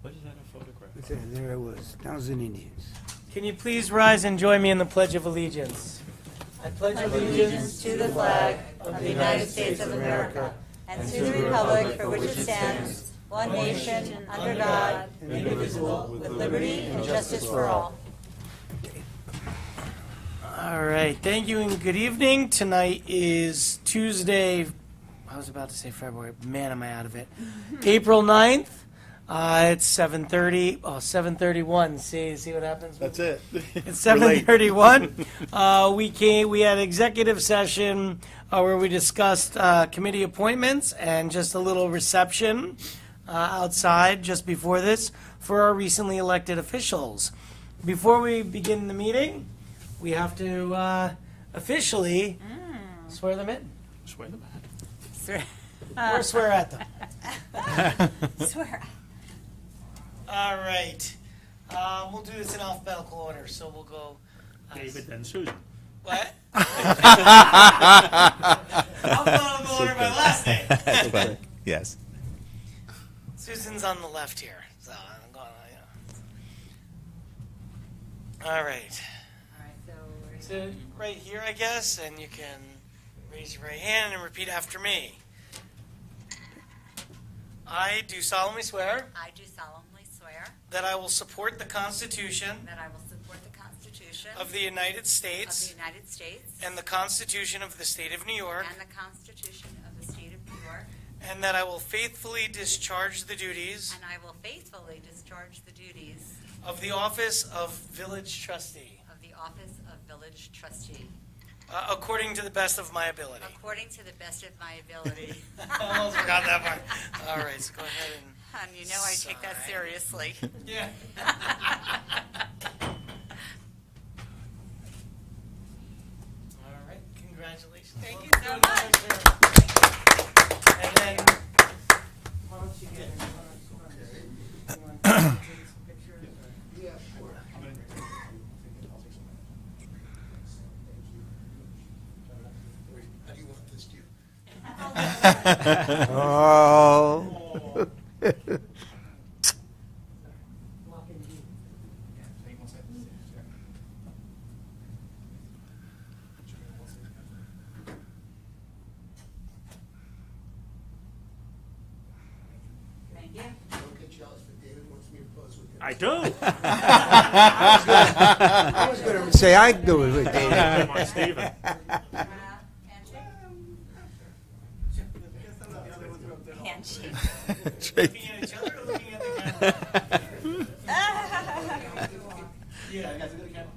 What is that, a photograph? And there it was, Thousand Indians. Can you please rise and join me in the Pledge of Allegiance? I pledge allegiance to the flag of the United States of America and to the republic for which it stands, one nation, under God, indivisible, with liberty and justice for all. All right, thank you and good evening. Tonight is Tuesday, I was about to say February, man am I out of it, April 9th. It's 7:30, 7:31, see what happens? That's it. It's 7:31. We had executive session where we discussed committee appointments and just a little reception outside just before this for our recently elected officials. Before we begin the meeting, we have to officially swear them in. Swear them out. Or swear at them. Swear. All right. We'll do this in alphabetical order, so we'll go. David, then Susan. What? Alphabetical order by last name. Yes. Susan's on the left here, so I'm going. All right. So right here, I guess, and you can raise your right hand and repeat after me. I do solemnly swear. I do solemnly swear That I will support the Constitution that I will support the Constitution of the United States of the United States and the Constitution of the State of New York, and the Constitution of the State of New York, and that I will faithfully discharge the duties and I will faithfully discharge the duties of the office of Village Trustee of the office of Village Trustee according to the best of my ability. according to the best of my ability. I almost forgot that part. All right, so go ahead and. And you know I take that Sign. seriously. Yeah. All right, congratulations. Thank you Let's so do much. another turn. And then, why don't you get Oh. Thank you. I do. I was going to say I'd do it with David. Come on, Stephen. Handshake. looking at each other or looking at the camera? Yeah, I got to go to the camera.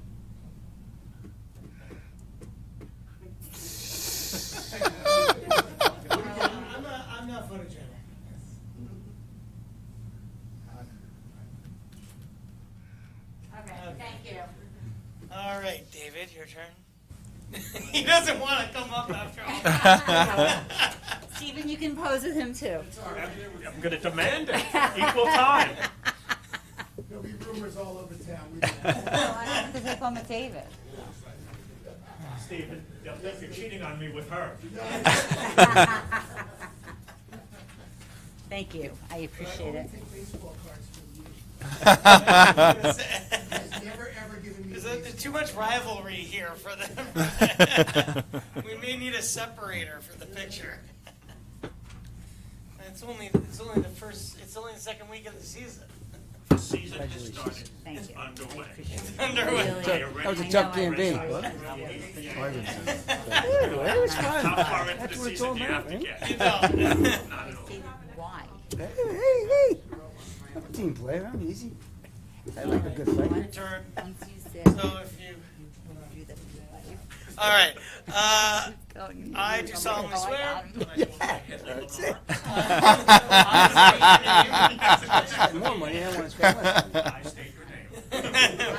I'm not photogenic. Okay, thank you. All right, David, your turn. He doesn't want to come up after all. Stephen, you can pose with him too. I'm going to demand it. Equal time. There'll be rumors all over town. I have to take one with David. Stephen, they'll think you're cheating on me with her. Thank you. I appreciate it. Take baseball cards from you. Has never ever given me. There's too much rivalry here for them. We may need a separator for the picture. It's only the second week of the season. The season has started. Thank you. It's underway. It's underway. Really? That was a I tough know I campaign. appreciate It was fun. How far into That's the what it's season all do you have to about, get? You know. Not at all. Stephen, why? Hey. I'm a team player. I'm easy. I like a good fight. Your turn. Once you sit, So if you. do the All right. going. I do solemnly swear. That's it. Do More money. I want to spend less money. I state your name.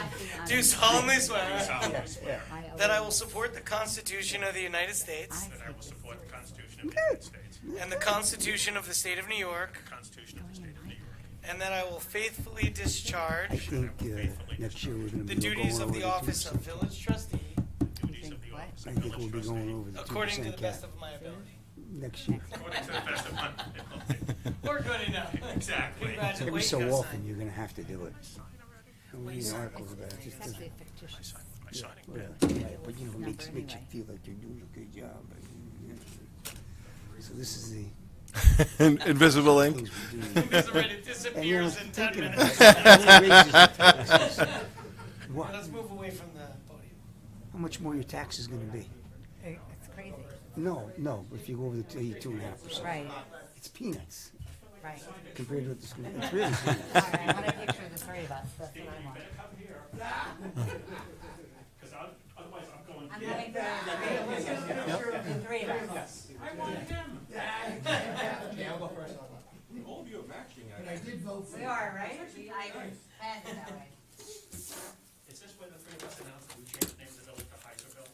Do solemnly I swear solemnly swear that I will support the Constitution of the United States that I will support the Constitution of the United States, and the Constitution of the State of New York, the Constitution of the State of New York, and that I will faithfully I discharge think next year we're going to the be duties going of the over office of Village Trustee duties of the office I of think we'll village be going trustee over the 2% according to the cap. best of my ability. next year. According to the best of my ability. We're good enough. Exactly. Every so Congratulations. often, you're gonna have to do it. And we need articles about it. Just doesn't- My signing yeah, pen. right, but you know, makes you feel like you're doing a good job. So this is the. Invisible ink. things we do. Because it And you know, disappears in 10 thinking minutes. about it, it raises the taxes. What? Let's move away from the podium. How much more your tax is gonna be? It's crazy. No, if you go over the 2.5%. Right, It's peanuts right. compared to what the school, it's really peanuts. All right, I want a picture of the three of us. That's what I want. Because otherwise I'm going. I'm having the three of us. I want him. All of you are matching. But I did vote for We you. are, right? I planned it that way. Is this where the three of us announced that we changed the name of the village to Heiserville?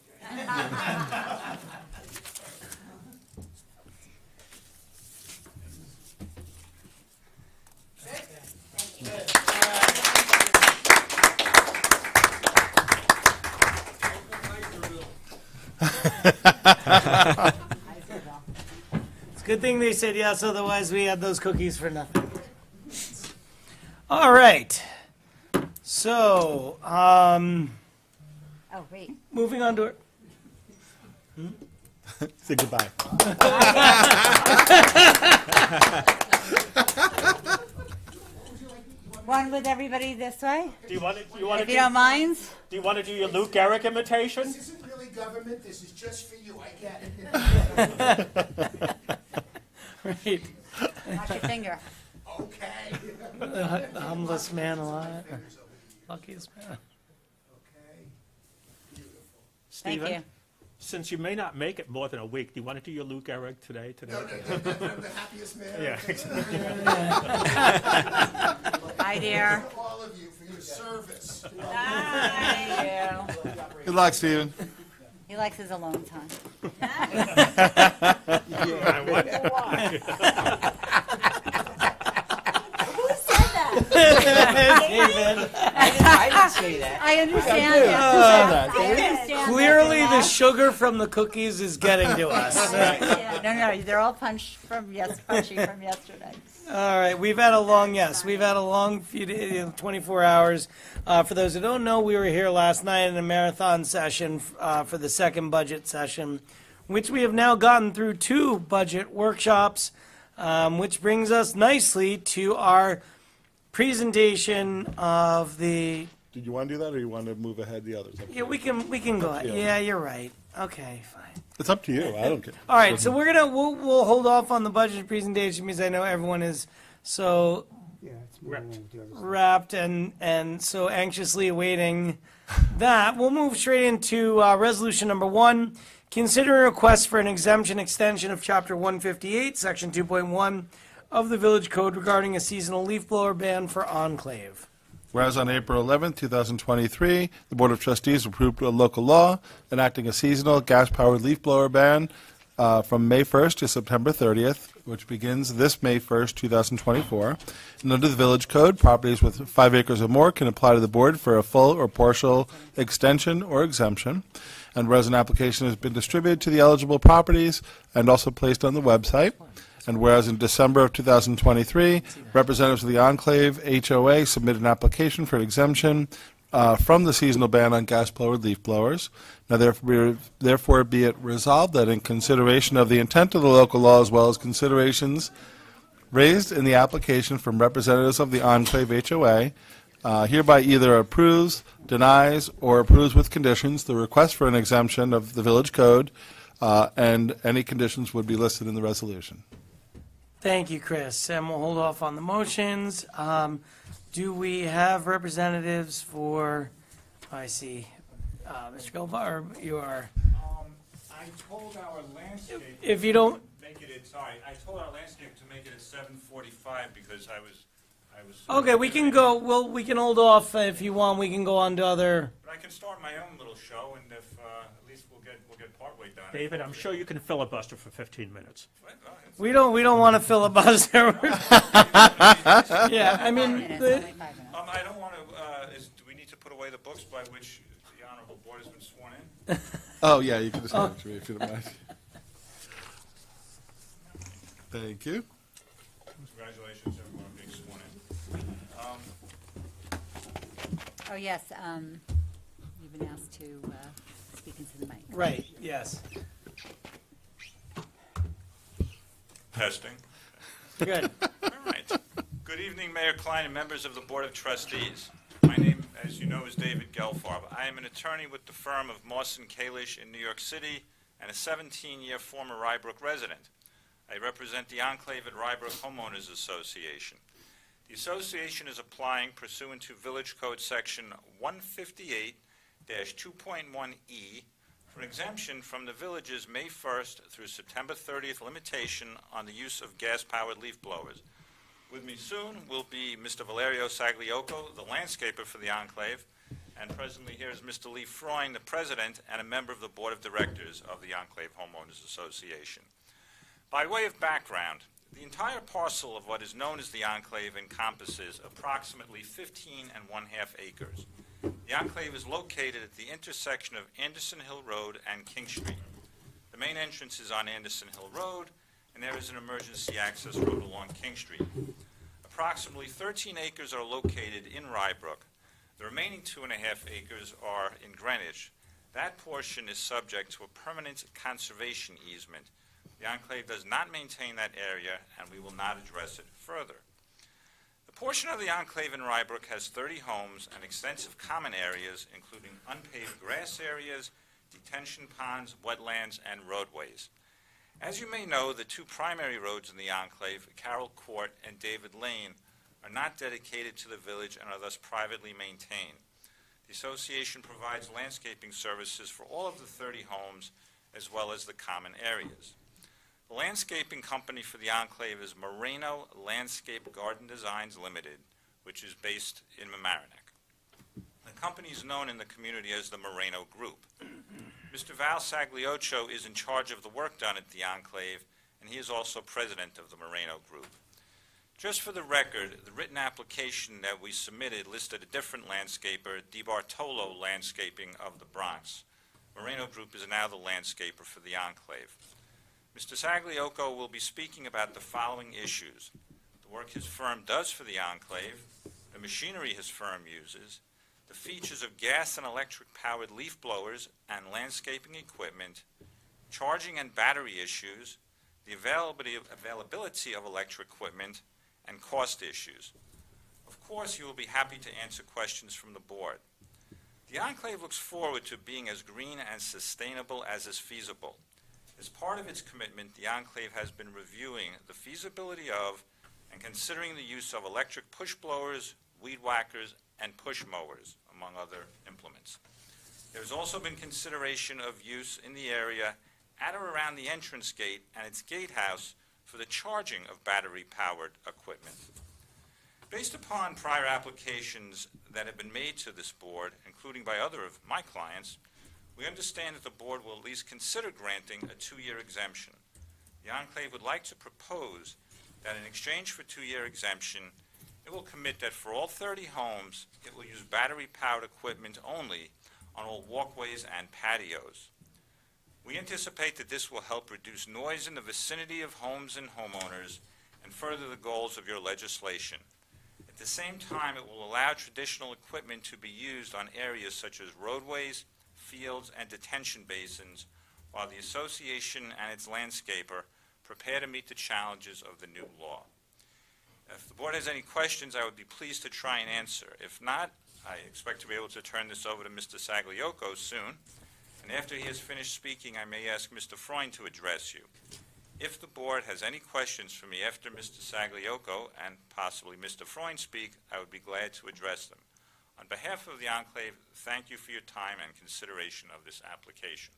It's a good thing they said yes, otherwise we had those cookies for nothing. All right. So, Oh, wait. moving on to Say goodbye. One with everybody this way, Do you want to if you don't mind. do you want to do your Luke Garrick imitation? This isn't really government, this is just for you, I get it. right. Watch your finger. Okay. The humblest man alive. Luckiest man. Okay. Beautiful. Thank Stephen, you. since you may not make it more than a week, do you want to do your Luke Garrick today? No, I'm the happiest man. Yeah. Hi, dear. For all of you, for your service. Thank you. Good luck, Stephen. He likes his alone time. I wonder why. David. I didn't say that. I understand. I understand. Clearly, the sugar from the cookies is getting to us. No, they're all punchy from yesterday. All right, we've had a long few days, 24 hours. For those who don't know, we were here last night in a marathon session for the second budget session, which we have now gotten through 2 budget workshops, which brings us nicely to our presentation of the. Did you want to do that, or you want to move ahead the others? Yeah, we can go. Yeah. Yeah, you're right. Okay, fine. It's up to you. I don't care. All right, so we'll hold off on the budget presentation because I know everyone is so Yeah, it's more along with the other stuff. wrapped and so anxiously awaiting that. We'll move straight into resolution number 1. Consider a request for an exemption extension of Chapter 158, Section 2.1 of the Village Code regarding a seasonal leaf blower ban for Enclave. Whereas on April 11, 2023, the Board of Trustees approved a local law enacting a seasonal gas-powered leaf blower ban from May 1st to September 30th, which begins this May 1st, 2024. And under the Village Code, properties with 5 acres or more can apply to the Board for a full or partial extension or exemption. And whereas an application has been distributed to the eligible properties and also placed on the website. And whereas in December of 2023, representatives of the Enclave HOA submitted an application for an exemption from the seasonal ban on gas-powered leaf blowers. Now, therefore, be it resolved that in consideration of the intent of the local law as well as considerations raised in the application from representatives of the Enclave HOA, hereby either approves, denies, or approves with conditions the request for an exemption of the Village Code, and any conditions would be listed in the resolution. Thank you, Chris. And we'll hold off on the motions. Do we have representatives for, I see, Mr. Gova, or you are? I told our landscape. If you don't, Make it, sorry, I told our landscape to make it at 7:45 because I was. okay, we can go, we can hold off if you want. We can go on to other. But I can start my own little show, and if at least we'll get partway done. David, I'm sure you can filibuster for 15 minutes. We don't want to filibuster. Yeah, I mean, I don't want to. Do we need to put away the books by which the honorable board has been sworn in? Oh, yeah, you can just hand it to me if you don't mind. Thank you. Congratulations, everyone, on being sworn in. Oh, yes, you've been asked to speak into the mic. Right, yes. Testing. Good. All right. Good evening, Mayor Klein and members of the Board of Trustees. My name, as you know, is David Gelfarb. I am an attorney with the firm of Moss & Kalish in New York City and a 17-year former Rybrook resident. I represent the Enclave at Rybrook Homeowners Association. The association is applying pursuant to Village Code Section 158-2.1E for an exemption from the village's May 1st through September 30th limitation on the use of gas-powered leaf blowers. With me soon will be Mr. Valerio Sagliocco, the landscaper for the Enclave, and presently here is Mr. Lee Freund, the president and a member of the board of directors of the Enclave Homeowners Association. By way of background, the entire parcel of what is known as the Enclave encompasses approximately 15 1/2 acres. The Enclave is located at the intersection of Anderson Hill Road and King Street. The main entrance is on Anderson Hill Road, and there is an emergency access road along King Street. Approximately 13 acres are located in Rybrook. The remaining 2.5 acres are in Greenwich. That portion is subject to a permanent conservation easement. The Enclave does not maintain that area, and we will not address it further. The portion of the Enclave in Rybrook has 30 homes and extensive common areas, including unpaved grass areas, detention ponds, wetlands, and roadways. As you may know, the two primary roads in the Enclave, Carroll Court and David Lane, are not dedicated to the village and are thus privately maintained. The association provides landscaping services for all of the 30 homes as well as the common areas. The landscaping company for the Enclave is Moreno Landscape Garden Designs Limited, which is based in Mamaroneck. The company is known in the community as the Moreno Group. Mr. Val Sagliocco is in charge of the work done at the Enclave, and he is also president of the Moreno Group. Just for the record, the written application that we submitted listed a different landscaper, DiBartolo Landscaping of the Bronx. Moreno Group is now the landscaper for the Enclave. Mr. Sagliocco will be speaking about the following issues: the work his firm does for the Enclave, the machinery his firm uses, the features of gas and electric-powered leaf blowers and landscaping equipment, charging and battery issues, the availability of electric equipment, and cost issues. Of course, you will be happy to answer questions from the board. The Enclave looks forward to being as green and sustainable as is feasible. As part of its commitment, the Enclave has been reviewing the feasibility of and considering the use of electric push blowers, weed whackers, and push mowers, among other implements. There has also been consideration of use in the area at or around the entrance gate and its gatehouse for the charging of battery-powered equipment. Based upon prior applications that have been made to this board, including by other of my clients, we understand that the board will at least consider granting a 2-year exemption. The Enclave would like to propose that in exchange for 2-year exemption, it will commit that for all 30 homes, it will use battery-powered equipment only on all walkways and patios. We anticipate that this will help reduce noise in the vicinity of homes and homeowners and further the goals of your legislation. At the same time, it will allow traditional equipment to be used on areas such as roadways, fields, and detention basins, while the association and its landscaper prepare to meet the challenges of the new law. If the board has any questions, I would be pleased to try and answer. If not, I expect to be able to turn this over to Mr. Sagliocco soon, and after he has finished speaking, I may ask Mr. Freund to address you. If the board has any questions for me after Mr. Sagliocco and possibly Mr. Freund speak, I would be glad to address them. On behalf of the Enclave, thank you for your time and consideration of this application.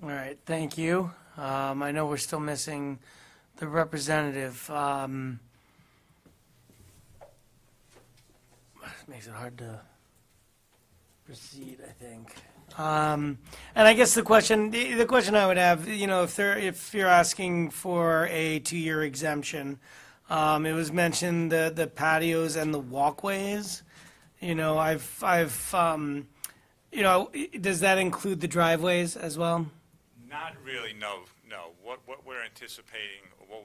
All right, thank you. I know we're still missing the representative. Makes it hard to proceed, I think. And I guess the question I would have, if you're asking for a 2-year exemption, it was mentioned the patios and the walkways. Does that include the driveways as well? Not really, no. No, what we're anticipating, what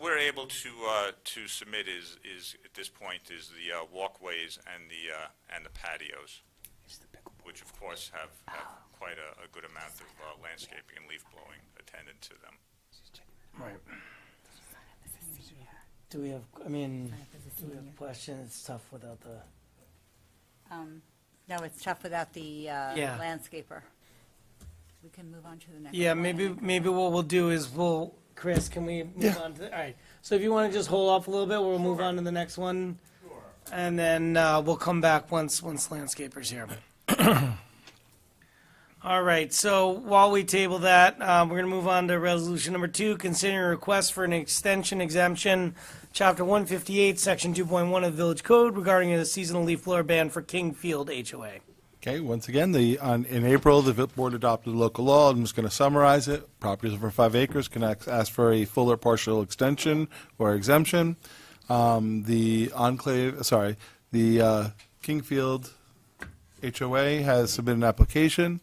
we're able to submit is at this point is the walkways and the patios, which of course have quite a good amount of landscaping and leaf blowing attendant to them. Right. Do we have, I mean, do we have questions? It's tough without the, No, it's tough without the Yeah. landscaper. We can move on to the next. yeah, one. maybe what we'll do is Chris, can we move on to, all right. So if you want to just hold off a little bit, we'll move on to the next one. And then we'll come back once landscaper's here. All right, so while we table that, we're going to move on to resolution number 2, considering a request for an extension exemption, chapter 158, section 2.1 of the Village Code regarding a seasonal leaf blower ban for Kingfield HOA. Okay, once again, in April, the board adopted a local law. I'm just going to summarize it. Properties over 5 acres can ask for a full or partial extension or exemption. The Kingfield HOA has submitted an application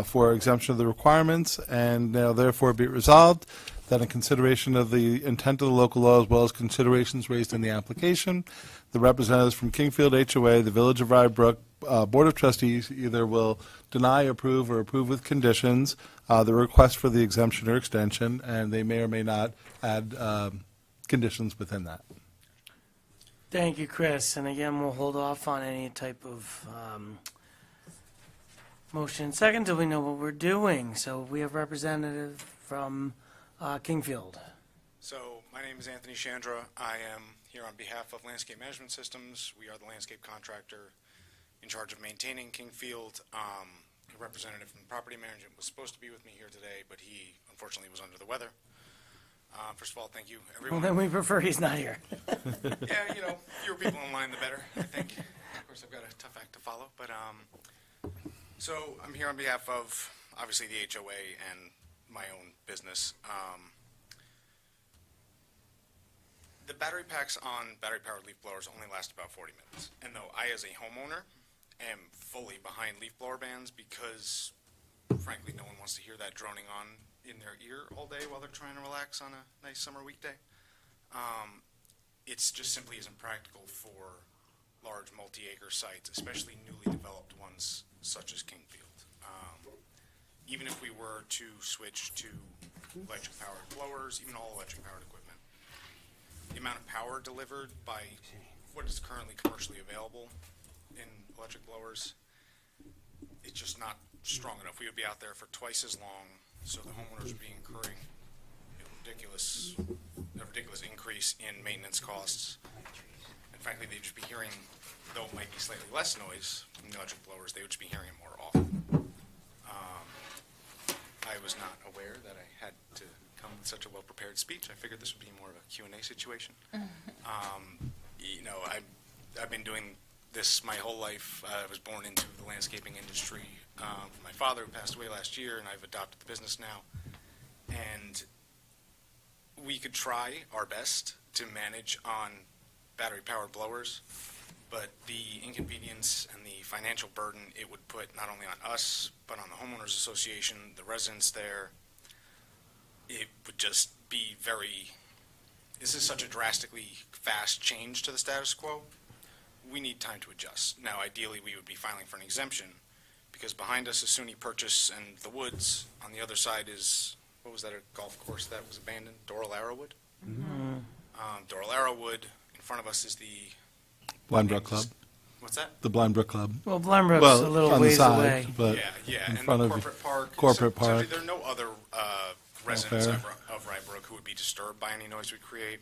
for exemption of the requirements, and now therefore be it resolved that in consideration of the intent of the local law as well as considerations raised in the application, the representatives from Kingfield HOA, the Village of Rybrook Board of Trustees either will deny, approve, or approve with conditions the request for the exemption or extension, and they may or may not add conditions within that. Thank you, Chris. And again, we'll hold off on any type of motion and second until we know what we're doing. So we have representative from Kingfield. So my name is Anthony Chandra. I am here on behalf of Landscape Management Systems. We are the landscape contractor in charge of maintaining Kingfield. A representative from property management was supposed to be with me here today, but he unfortunately was under the weather. First of all, thank you, everyone. Well, then we prefer he's not here. Yeah, fewer people in line, the better, I think. Of course, I've got a tough act to follow. But so I'm here on behalf of, obviously, the HOA and my own business. The battery packs on battery-powered leaf blowers only last about 40 minutes. And though I, as a homeowner, am fully behind leaf blower bans because, frankly, no one wants to hear that droning on in their ear all day while they're trying to relax on a nice summer weekday. It's just simply isn't practical for large multi-acre sites, especially newly developed ones such as Kingfield. Even if we were to switch to electric-powered blowers, even all electric-powered equipment, the amount of power delivered by what is currently commercially available in electric blowers, it's just not strong enough. We would be out there for twice as long, so the homeowners would be incurring a ridiculous increase in maintenance costs. And frankly, they'd just be hearing, though it might be slightly less noise from the electric blowers, they would just be hearing it more often. I was not aware that I had to come with such a well-prepared speech. I figured this would be more of a Q&A situation. I've been doing this my whole life. I was born into the landscaping industry. My father, who passed away last year, and I've adopted the business now. And we could try our best to manage on battery-powered blowers, but the inconvenience and the financial burden it would put not only on us, but on the homeowners association, the residents there, it would just be this is such a drastically fast change to the status quo. We need time to adjust. Now, ideally, we would be filing for an exemption, because behind us is SUNY Purchase and the woods. On the other side is, what was that, a golf course that was abandoned? Doral Arrowwood? Mm-hmm. Doral Arrowwood. In front of us is the Blind Brook Club. What's that? The Blind Brook Club. Well, Blindbrook's a little on the ways side, away. but Yeah, in and front the of corporate park. Corporate So park. there are no other residents fair. of Rybrook who would be disturbed by any noise we create.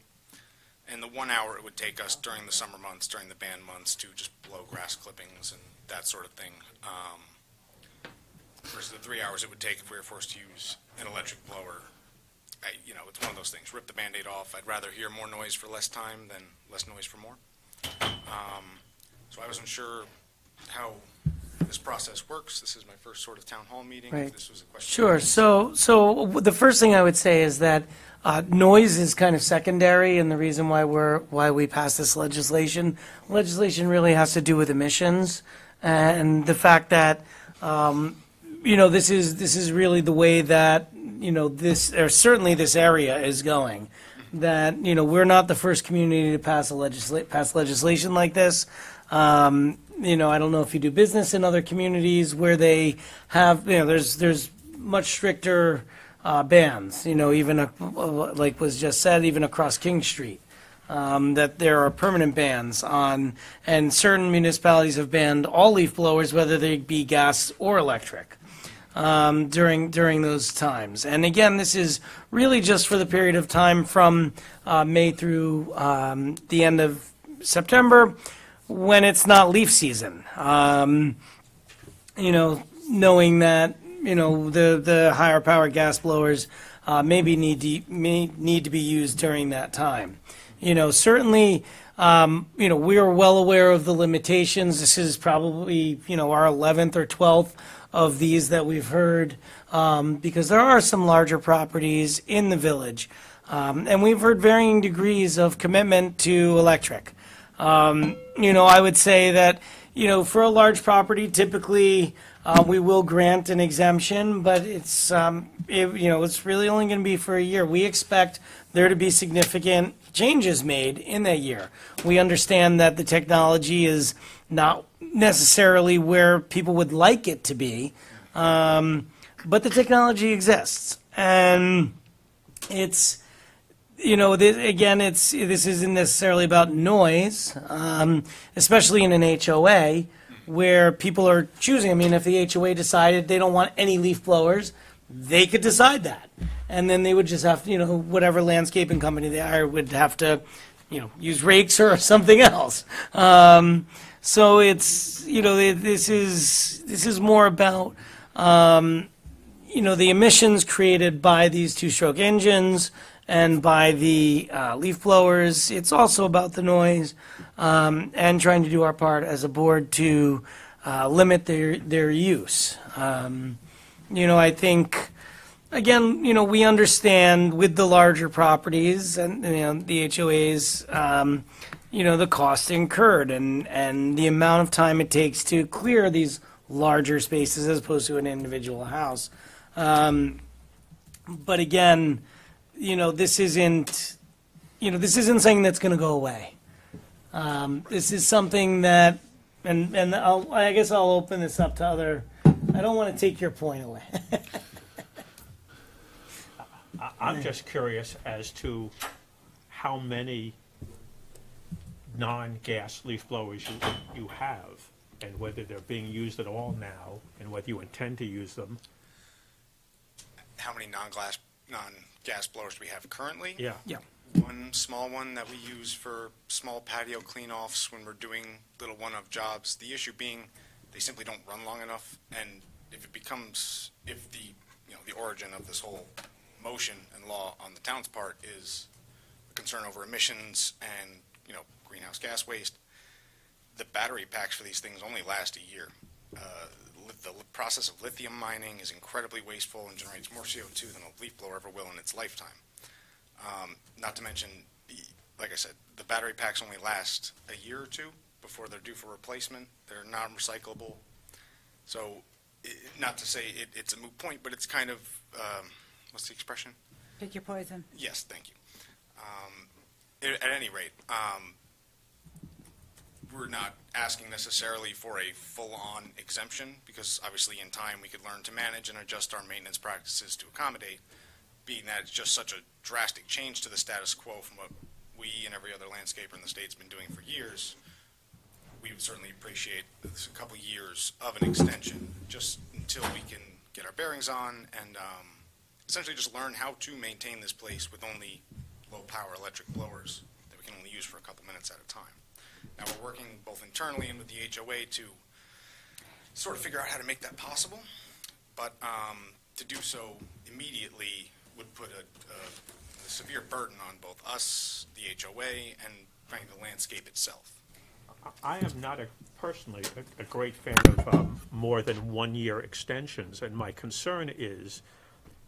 And the 1 hour it would take us during the summer months, during the ban months, to just blow grass clippings and that sort of thing. Versus the 3 hours it would take if we were forced to use an electric blower. It's one of those things. Rip the Band-Aid off. I'd rather hear more noise for less time than less noise for more. So I wasn't sure how this process works. This is my first sort of town hall meeting. Right. If this was a question. Sure. So the first thing I would say is that noise is kind of secondary, and the reason why we passed this legislation really has to do with emissions, and the fact that this is really the way that, this, or certainly this area is going. That, we're not the first community to pass legislation like this. I don't know if you do business in other communities where they have, there's much stricter bans, even like was just said, even across King Street. That there are permanent bans on, and certain municipalities have banned all leaf blowers, whether they be gas or electric, during those times. And again, this is really just for the period of time from May through the end of September, when it's not leaf season. Knowing that the higher power gas blowers maybe need to be used during that time. Certainly, we are well aware of the limitations. This is probably, our 11th or 12th of these that we've heard, because there are some larger properties in the village. And we've heard varying degrees of commitment to electric. I would say that, for a large property, typically, we will grant an exemption, but it's, it's really only going to be for a year. We expect there to be significant changes made in that year. We understand that the technology is not necessarily where people would like it to be, but the technology exists. And it's, this isn't necessarily about noise, especially in an HOA, where people are choosing. I mean, if the HOA decided they don't want any leaf blowers, they could decide that. And then they would just have to, whatever landscaping company they hire would have to, use rakes or something else. So it's, this is more about, the emissions created by these two-stroke engines and by the leaf blowers. It's also about the noise, and trying to do our part as a board to limit their use. I think, again, we understand with the larger properties and the HOAs, the cost incurred and the amount of time it takes to clear these larger spaces as opposed to an individual house. But again, this isn't something that's going to go away. This is something that, and I guess I'll open this up to other. I don't want to take your point away. I'm just curious as to how many non-gas leaf blowers you have, and whether they're being used at all now, and whether you intend to use them. How many non-gas blowers do we have currently? Yeah. Yeah. One small one that we use for small patio clean-offs when we're doing little one-off jobs. The issue being they simply don't run long enough, and if the origin of this whole motion and law on the town's part is a concern over emissions and greenhouse gas waste, the battery packs for these things only last a year. The process of lithium mining is incredibly wasteful and generates more CO2 than a leaf blower ever will in its lifetime. Not to mention, like I said, the battery packs only last a year or two before they're due for replacement. They're non-recyclable. So, not to say it's a moot point, but it's kind of, what's the expression? Pick your poison. Yes, thank you. At any rate, we're not asking necessarily for a full-on exemption, because obviously in time we could learn to manage and adjust our maintenance practices to accommodate, being that it's just such a drastic change to the status quo from what we and every other landscaper in the state's been doing for years. We would certainly appreciate a couple years of an extension just until we can get our bearings on and essentially just learn how to maintain this place with only low-power electric blowers that we can only use for a couple minutes at a time. Now we're working both internally and with the HOA to sort of figure out how to make that possible, but to do so immediately would put a severe burden on both us, the HOA, and frankly the landscape itself. I am not personally a great fan of more than 1 year extensions, and my concern is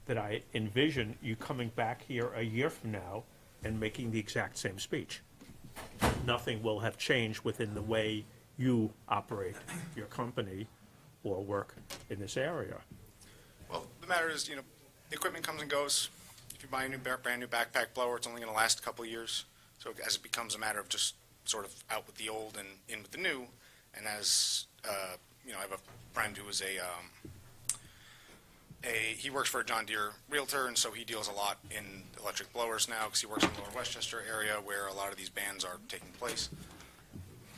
that I envision you coming back here a year from now and making the exact same speech. Nothing will have changed within the way you operate your company or work in this area. matter is, the equipment comes and goes. If you buy a brand new backpack blower, it's only going to last a couple of years. So as it becomes a matter of just sort of out with the old and in with the new, and as I have a friend who is he works for a John Deere realtor, and so he deals a lot in electric blowers now because he works in the Lower Westchester area where a lot of these bans are taking place.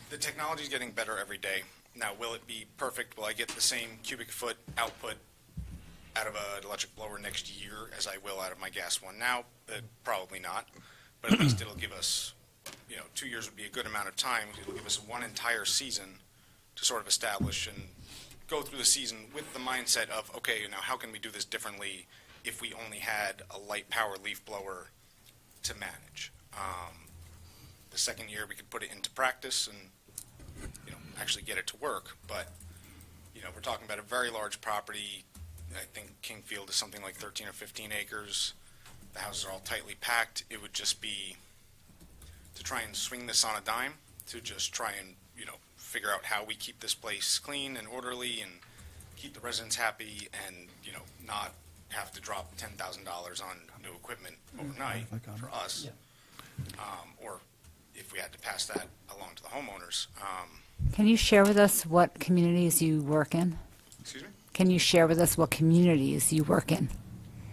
The technology is getting better every day. Now, will it be perfect? Will I get the same cubic foot output out of an electric blower next year as I will out of my gas one now? Probably not, but at least it'll give us, 2 years would be a good amount of time. It'll give us one entire season to sort of establish and go through the season with the mindset of, okay, now how can we do this differently if we only had a light power leaf blower to manage? The second year we could put it into practice and actually get it to work, but we're talking about a very large property. I think Kingfield is something like 13 or 15 acres. The houses are all tightly packed. It would just be to try and swing this on a dime, to just try and figure out how we keep this place clean and orderly and keep the residents happy and not have to drop $10,000 on new equipment overnight for us, or if we had to pass that along to the homeowners. Can you share with us what communities you work in? Excuse me? Can you share with us what communities you work in?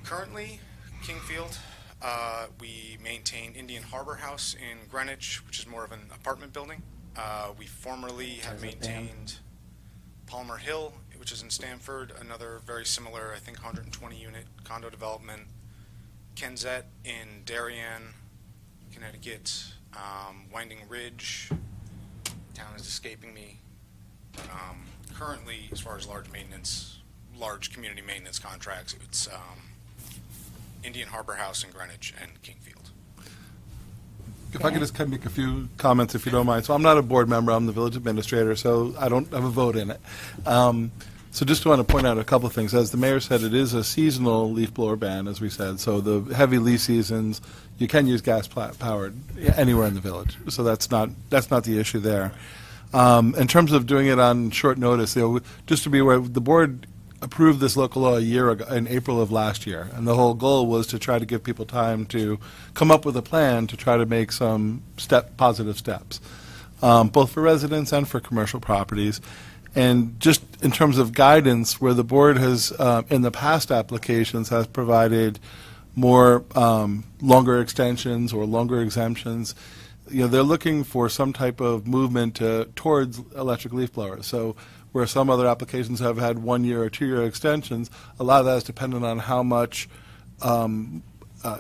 Currently, Kingfield, we maintain Indian Harbor House in Greenwich, which is more of an apartment building. We formerly have maintained Palmer Hill, which is in Stamford, another very similar, I think, 120-unit condo development. Kensett in Darien, Connecticut. Winding Ridge, town is escaping me. Currently, as far as large community maintenance contracts, it's Indian Harbor House in Greenwich and Kingfield. If I could just make a few comments, if you don't mind. So I'm not a board member, I'm the village administrator, so I don't have a vote in it. So just want to point out a couple of things. As the mayor said, it is a seasonal leaf blower ban, as we said. So the heavy leaf seasons, you can use gas powered anywhere in the village. So that's not the issue there. In terms of doing it on short notice, just to be aware, the board approved this local law a year ago, in April of last year, and the whole goal was to try to give people time to come up with a plan to try to make some positive steps, both for residents and for commercial properties. And just in terms of guidance, where the board has, in the past applications, has provided more longer extensions or longer exemptions, they're looking for some type of movement towards electric leaf blowers. So where some other applications have had 1 year or 2 year extensions, a lot of that is dependent on how much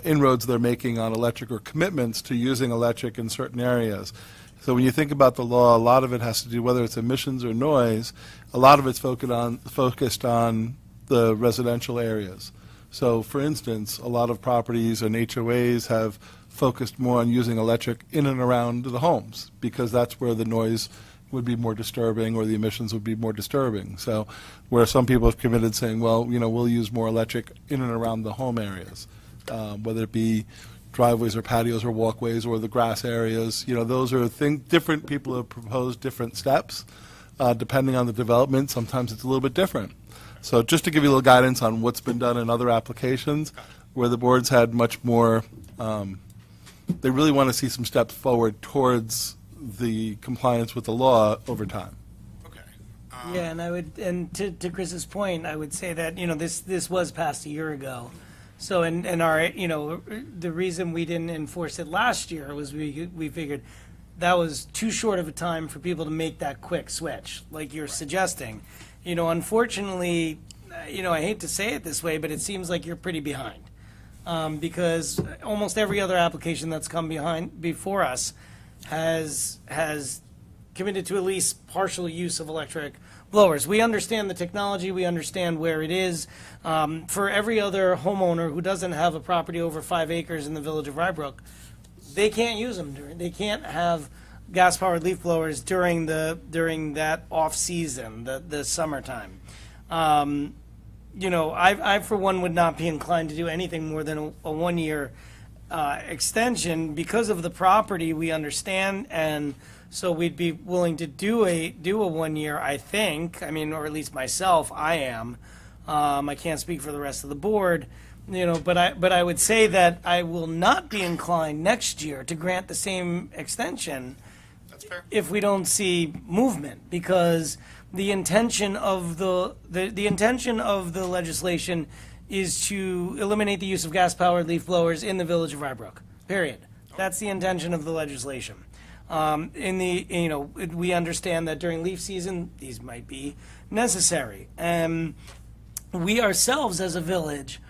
inroads they're making on electric or commitments to using electric in certain areas. So when you think about the law, a lot of it has to do, whether it's emissions or noise, a lot of it's focused on the residential areas. So for instance, a lot of properties and HOAs have focused more on using electric in and around the homes because that's where the noise would be more disturbing or the emissions would be more disturbing. So where some people have committed saying, well, we'll use more electric in and around the home areas, whether it be driveways or patios or walkways or the grass areas. Those are different people have proposed different steps depending on the development. Sometimes it's a little bit different. So just to give you a little guidance on what's been done in other applications where the board's had much more, they really want to see some steps forward towards the compliance with the law over time. Okay. Yeah, and to Chris's point, I would say that, this was passed a year ago. So, and our, the reason we didn't enforce it last year was we figured that was too short of a time for people to make that quick switch, like you're suggesting. Unfortunately, I hate to say it this way, but it seems like you're pretty behind. Because almost every other application that's come before us has committed to at least partial use of electric blowers. We understand the technology. We understand where it is. For every other homeowner who doesn't have a property over 5 acres in the village of Rybrook, they can't use them. They can't have gas-powered leaf blowers during that off-season, the summertime. I for one would not be inclined to do anything more than a 1 year extension because of the property we understand, and so we'd be willing to do a 1 year, I think. I mean, or at least myself, I am. I can't speak for the rest of the board, but I would say that I will not be inclined next year to grant the same extension That's fair. if we don't see movement, because the intention of the intention of the legislation is to eliminate the use of gas-powered leaf blowers in the village of Rybrook. Period. That's the intention of the legislation. We understand that during leaf season, these might be necessary. We ourselves, as a village,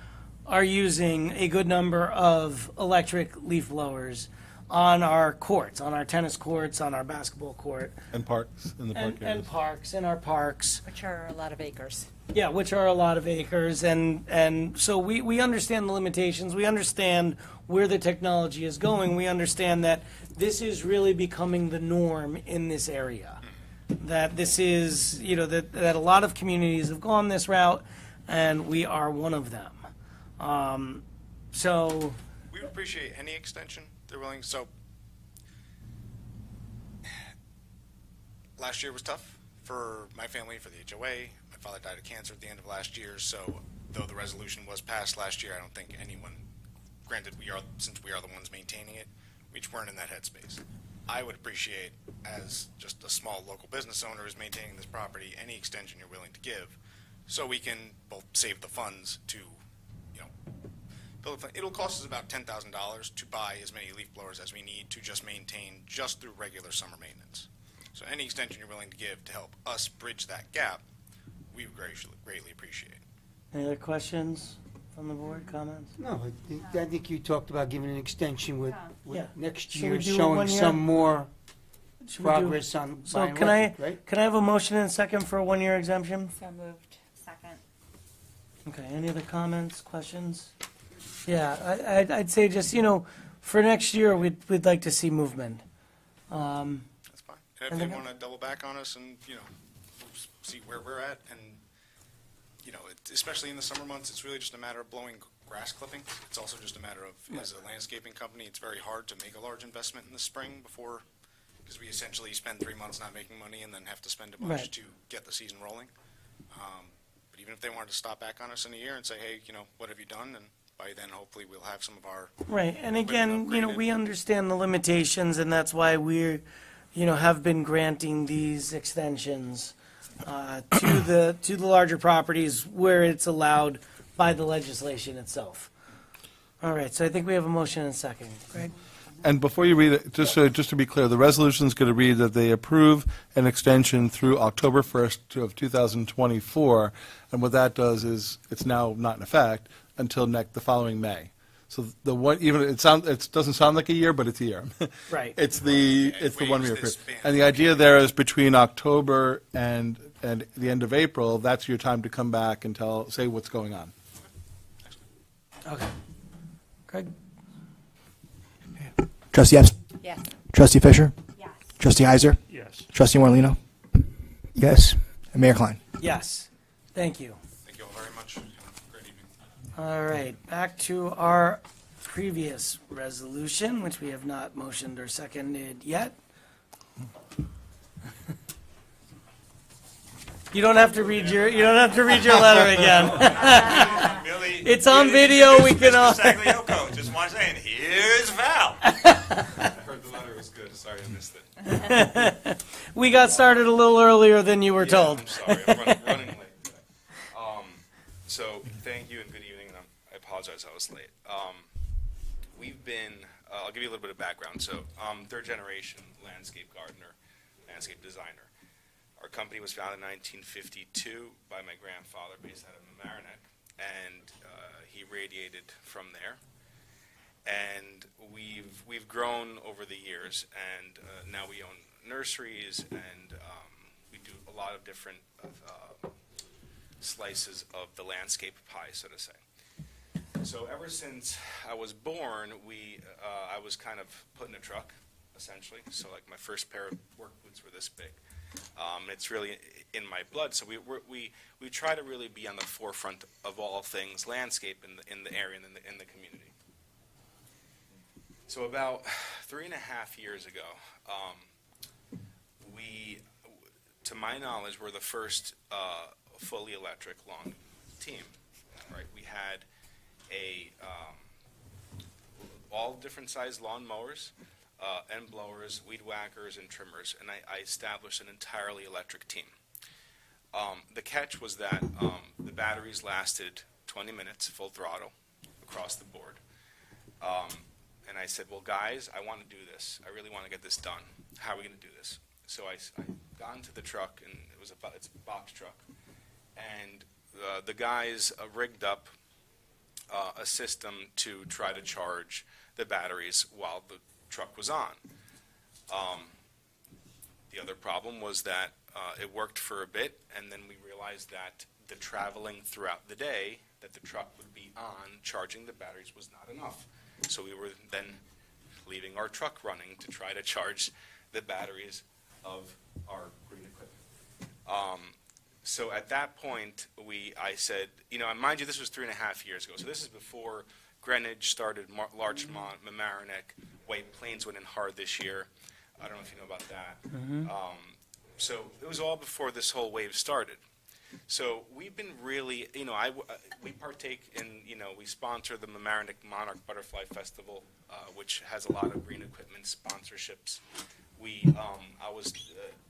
are using a good number of electric leaf blowers on our courts, on our tennis courts, on our basketball court, And parks, in the park and areas. parks, in our parks. Which are a lot of acres. Yeah, which are a lot of acres, and so we understand the limitations. We understand where the technology is going. We understand that this is really becoming the norm in this area. That this is, that a lot of communities have gone this route, and we are one of them. So, We would appreciate any extension they're willing. So last year was tough for my family, for the HOA. My father died of cancer at the end of last year. So though the resolution was passed last year, I don't think anyone, granted since we are the ones maintaining it, we just weren't in that headspace. I would appreciate, as just a small local business owner who's maintaining this property, any extension you're willing to give, so we can both save the funds to, it'll cost us about $10,000 to buy as many leaf blowers as we need to just maintain just through regular summer maintenance. So any extension you're willing to give to help us bridge that gap, we would greatly appreciate. any other questions from the board, comments? No, I think you talked about giving an extension with Yeah. next Should we year do showing 1 year? some more Should we do- progress on So buying can I electric, right? have a motion and a second for a 1-year exemption? So moved. Second. Okay, any other comments, questions? Yeah, I'd say just, for next year, we'd like to see movement. That's fine. And if And they then- want to double back on us and, see where we're at, and, especially in the summer months, it's really just a matter of blowing grass clippings. It's also just a matter of, as a landscaping company, it's very hard to make a large investment in the spring because we essentially spend 3 months not making money and then have to spend a bunch Right. to get the season rolling. But even if they wanted to stop back on us in a year and say, hey, what have you done? And by then, hopefully, we'll have some of our Right, and again, upgraded. we understand the limitations, and that's why we're, have been granting these extensions to the larger properties where it's allowed by the legislation itself. All right, so I think we have a motion and a second. Greg? And before you read it, just to be clear, the resolution is going to read that they approve an extension through October 1st of 2024, and what that does is it's now not in effect until the following May. So it doesn't sound like a year, but it's a year. Right. It's the if we 1 year use this period. span. And the idea there is between October and the end of April, that's your time to come back and say what's going on. Okay. Greg? Trustee Epps? Yes. Trustee Fisher? Yes. Trustee Heiser? Yes. Trustee Morlino? Yes. And Mayor Klein? Yes. Thank you. Thank you all very much. Have a great evening. All right, back to our previous resolution, which we have not motioned or seconded yet. You don't have to read your letter again. It's on video, we can all. Mr. Sagliocco, just want to say, and here's Val. I heard the letter was good. Sorry I missed it. We got started a little earlier than you were told. I'm sorry. I'm running late today. So thank you and good evening. And I apologize I was late. We've been, I'll give you a little bit of background. So third generation landscape gardener, landscape designer. Our company was founded in 1952 by my grandfather based out of Mamaroneck, and he radiated from there. And we've grown over the years, and now we own nurseries, and we do a lot of different slices of the landscape pie, so to say. So ever since I was born, I was kind of put in a truck, essentially. So like my first pair of work boots were this big. It's really in my blood. So we try to really be on the forefront of all things landscape in the area and in the community. So about 3.5 years ago, we, to my knowledge, were the first fully electric team, right? We had all different sized lawn mowers, end blowers, weed whackers, and trimmers, and I established an entirely electric team. The catch was that the batteries lasted 20 minutes, full throttle, across the board. And I said, well, guys, I want to do this. I really want to get this done. How are we going to do this? So I got into the truck, and it's a box truck. And the guys rigged up a system to try to charge the batteries while the truck was on. The other problem was that it worked for a bit, and then we realized that the traveling throughout the day that the truck would be on charging the batteries was not enough. So we were then leaving our truck running to try to charge the batteries of our green equipment. So at that point, I said, and mind you, this was 3.5 years ago. So this is before Greenwich started, Larchmont, Mamaroneck, White Plains went in hard this year. I don't know if you know about that. So it was all before this whole wave started. So we've been really, we partake in, we sponsor the Mamaroneck Monarch Butterfly Festival, which has a lot of green equipment sponsorships. I was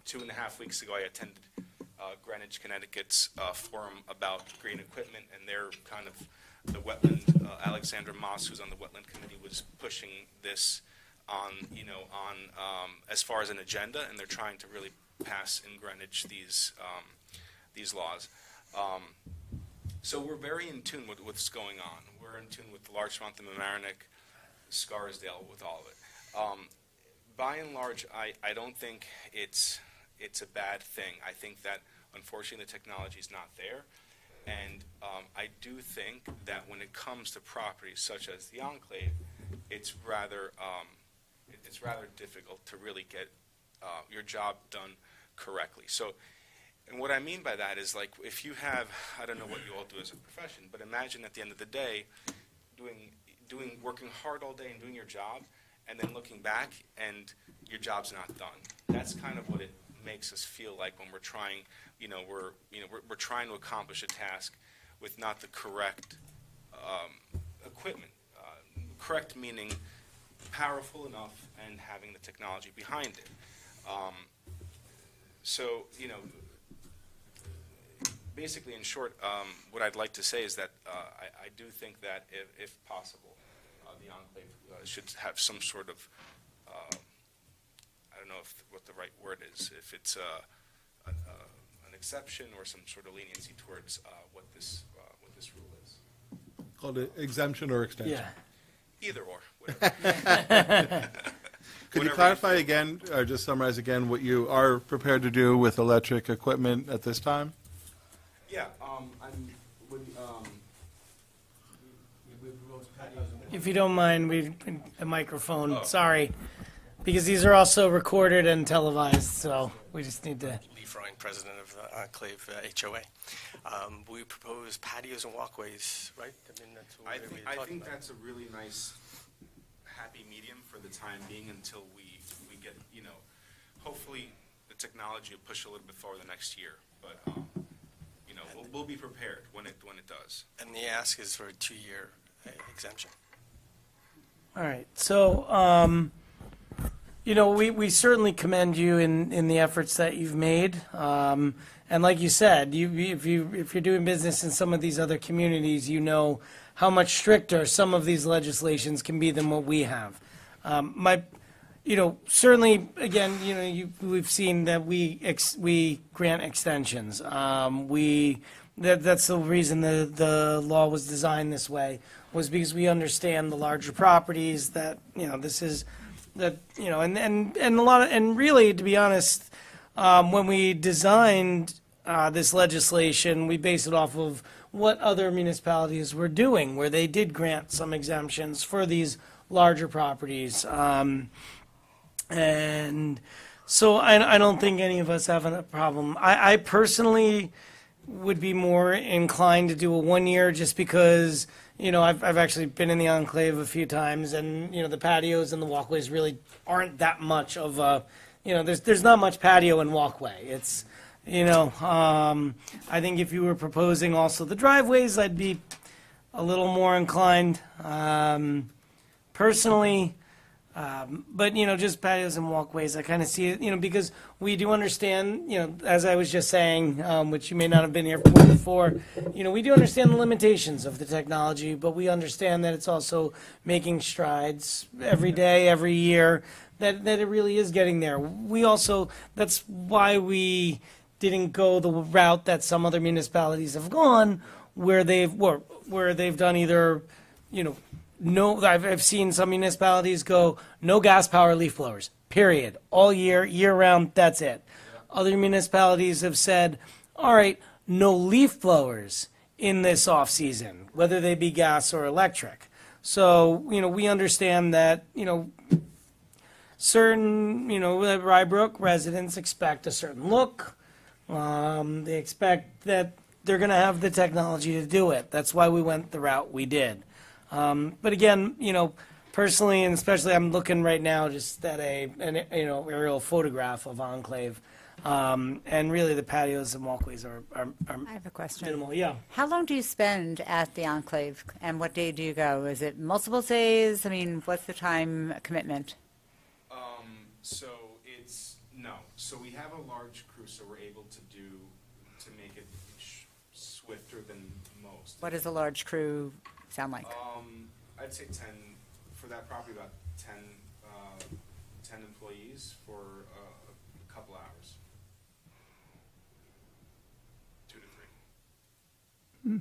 2.5 weeks ago, I attended Greenwich, Connecticut's forum about green equipment, and they're kind of the wetland, Alexandra Moss, who's on the wetland committee, was pushing this on, as far as an agenda, and they're trying to really pass in Greenwich these laws. So we're very in tune with what's going on. We're in tune with Larchmont, the Mamaroneck, Scarsdale, with all of it. By and large, I don't think it's a bad thing. I think that, unfortunately, the technology is not there. And I do think that when it comes to properties such as the Enclave, it's rather difficult to really get your job done correctly. So, and what I mean by that is, like, if you have, I don't know what you all do as a profession, but imagine at the end of the day, working hard all day and doing your job, and then looking back and your job's not done. That's kind of what it makes us feel like when we're trying, we're trying to accomplish a task with not the correct equipment. Correct meaning powerful enough and having the technology behind it. So, basically, in short, what I'd like to say is that I do think that if possible, the Enclave should have some sort of, I don't know what the right word is, if it's an exception or some sort of leniency towards what this rule is. Called it exemption or extension? Yeah. Either or, whatever. Could you clarify again, or just summarize again, what you are prepared to do with electric equipment at this time? Yeah, If you don't mind, a microphone, sorry. Because these are also recorded and televised, so we just need to. Lee Freund, president of the Enclave HOA. We propose patios and walkways, right? I mean, that's what I think that's a really nice, happy medium for the time being until we get, hopefully the technology will push a little bit forward the next year. But, we'll be prepared when it does. And the ask is for a 2-year exemption. All right. So, we certainly commend you in the efforts that you've made. And like you said, if you're doing business in some of these other communities, you know how much stricter some of these legislations can be than what we have. Certainly, again, we've seen that we grant extensions. That's the reason the law was designed this way, was because we understand the larger properties that, this is, that, and a lot of, and really, to be honest, when we designed this legislation, we based it off of what other municipalities were doing, where they did grant some exemptions for these larger properties. And so I don't think any of us have a problem. I personally would be more inclined to do a 1 year, just because, I've actually been in the Enclave a few times, and, the patios and the walkways really aren't that much of a, there's not much patio and walkway. It's, I think if you were proposing also the driveways, I'd be a little more inclined, personally. But, just patios and walkways, I kind of see it, because we do understand, as I was just saying, which you may not have been here for before, we do understand the limitations of the technology, but we understand that it's also making strides every day, every year, that it really is getting there. That's why we didn't go the route that some other municipalities have gone, where they've done either, no, I've seen some municipalities go, no gas power leaf blowers, period. All year, year round, that's it. Other municipalities have said, all right, no leaf blowers in this off season, whether they be gas or electric. So, we understand that, certain, Rybrook residents expect a certain look. They expect that they're going to have the technology to do it. That's why we went the route we did. But again, personally, and especially I'm looking right now just at an aerial photograph of Enclave. And really the patios and walkways are I have a question. minimal. Yeah. How long do you spend at the Enclave, and what day do you go? Is it multiple days? I mean, what's the time commitment? So we have a large crew, so we're able to make it swifter than most. What does a large crew sound like? I'd say 10, for that property, about 10 employees for a couple hours. 2 to 3.